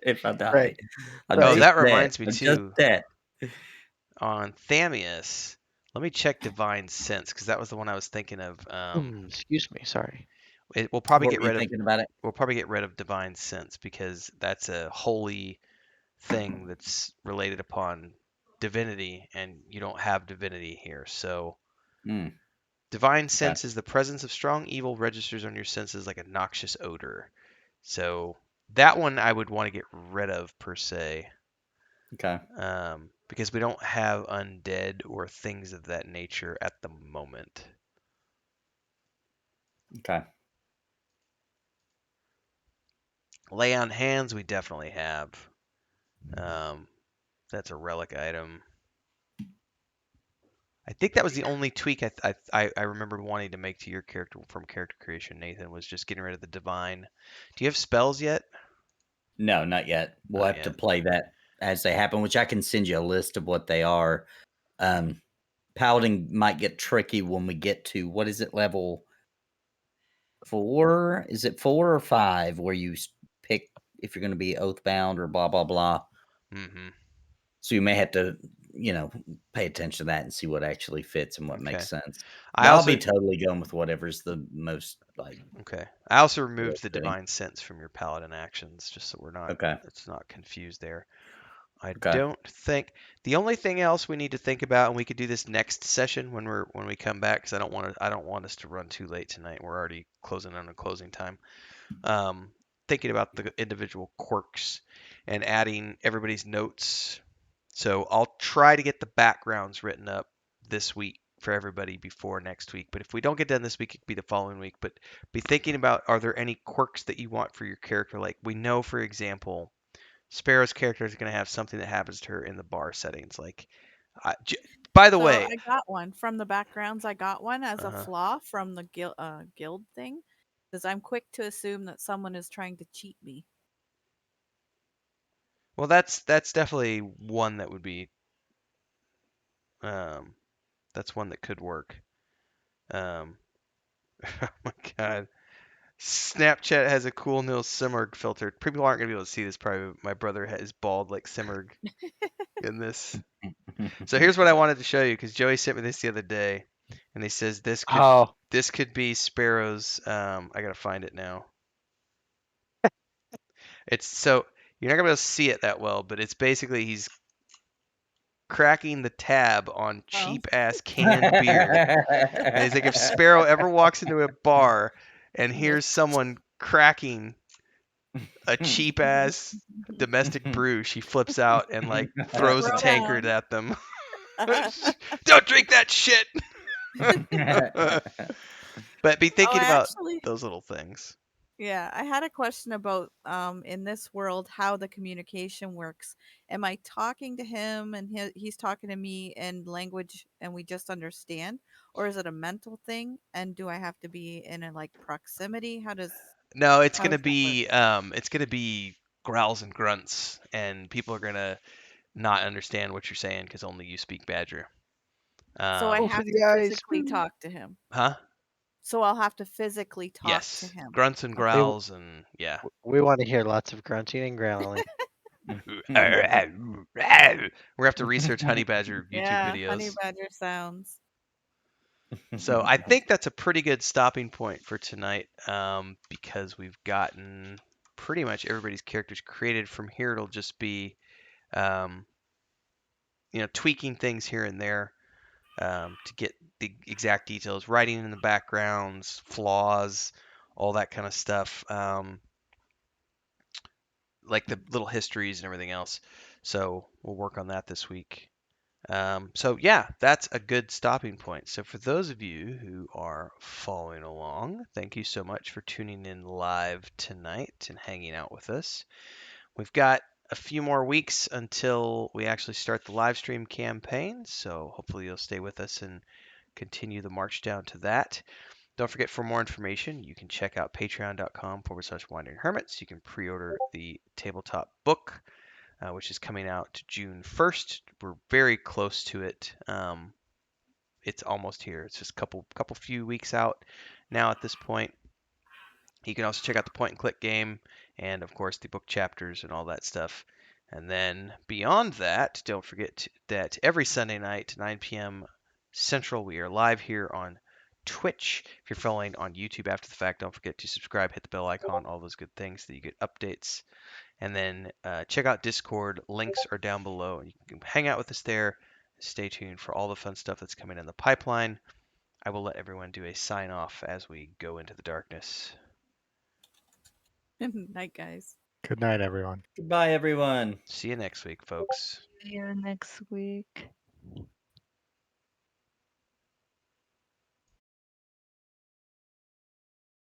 If I die, Right. I'm Oh, Right. just that dead. reminds me I'm just too. dead. On Thamius, let me check Divine Sense because that was the one I was thinking of. Excuse me. Sorry. We'll probably What get were you rid of. thinking about it? We'll probably get rid of Divine Sense because that's a holy thing that's related upon divinity, and you don't have divinity here. So, Hmm. Divine Okay. Sense is the presence of strong evil registers on your senses like a noxious odor. So, that one I would want to get rid of per se. Okay. Because we don't have undead or things of that nature at the moment. Okay. Lay on hands, we definitely have. That's a relic item. I think that was the only tweak I remembered wanting to make to your character from character creation, Nathan, was just getting rid of the divine. Do you have spells yet? No, not yet. We'll Not have to yet. play that as they happen, which I can send you a list of what they are. Paladin might get tricky when we get to what is it, level 4? Is it 4 or 5 where you pick if you're going to be oath bound or blah blah blah? Mm-hmm. So you may have to, pay attention to that and see what actually fits and what Okay. makes sense. I But I'll be also totally going with whatever's the most like okay. I also removed the fitting. divine sense from your paladin actions, just so Okay. it's not confused there. I Okay. don't think the only thing else we need to think about, and we could do this next session when we come back, because I don't want us to run too late tonight. We're already closing on a closing time. Thinking about the individual quirks and adding everybody's notes. So I'll try to get the backgrounds written up this week for everybody before next week. But if we don't get done this week, it could be the following week. But be thinking about, are there any quirks that you want for your character? Like we know, for example, Sparrow's character is going to have something that happens to her in the bar settings. Like, by the So way, I got one from the backgrounds. I got one as a uh, flaw from the guild thing. Because I'm quick to assume that someone is trying to cheat me. Well, that's definitely one that would be that's one that could work. Oh my god. Snapchat has a cool new Simmerg filter. People aren't gonna be able to see this probably. But my brother is bald like Simmerg in this. So here's what I wanted to show you because Joey sent me this the other day, and he says Oh, this could be Sparrow's. I gotta find it now. It's so you're not gonna be able to see it that well, but it's basically he's cracking the tab on Oh. cheap ass canned beer. And he's like, if Sparrow ever walks into a bar and hears someone cracking a cheap ass domestic brew, she flips out and like throws a Throw tankard down. at them. Don't drink that shit. But be Oh, thinking about actually, those little things. yeah, I had a question about in this world how the communication works. Am I talking to him and he's talking to me in language and we just understand, or is it a mental thing? And do I have to be in a like proximity? No, How does that work? it's gonna be growls and grunts, and people are gonna not understand what you're saying because only you speak Badger. So I wolf have with to the eyes. physically talk to him. Huh? So I'll have to physically talk to Yes, him. grunts and Okay. growls, and yeah. We want to hear lots of grunting and growling. We're gonna have to research honey badger YouTube Yeah, honey videos. badger sounds. So I think that's a pretty good stopping point for tonight, because we've gotten pretty much everybody's characters created. From here, it'll just be, um, tweaking things here and there, to get the exact details, writing in the backgrounds, flaws, all that kind of stuff, like the little histories and everything else. So we'll work on that this week. So yeah, that's a good stopping point. So for those of you who are following along, thank you so much for tuning in live tonight and hanging out with us. We've got a few more weeks until we actually start the live stream campaign, so hopefully you'll stay with us and continue the march down to that. Don't forget, for more information, you can check out patreon.com/wandering hermits. You can pre-order the tabletop book, which is coming out June 1st. We're very close to it. It's almost here. It's just a couple few weeks out now at this point. You can also check out the point and click game and of course the book chapters and all that stuff. And then beyond that, don't forget that every Sunday night, 9 p.m. Central, we are live here on Twitch. If you're following on YouTube after the fact, don't forget to subscribe, hit the bell icon, all those good things so that you get updates. And then check out Discord. Links are down below. You can hang out with us there. Stay tuned for all the fun stuff that's coming in the pipeline. I will let everyone do a sign off as we go into the darkness. Night, guys. Good night, everyone. Goodbye, everyone. See you next week, folks. See you next week.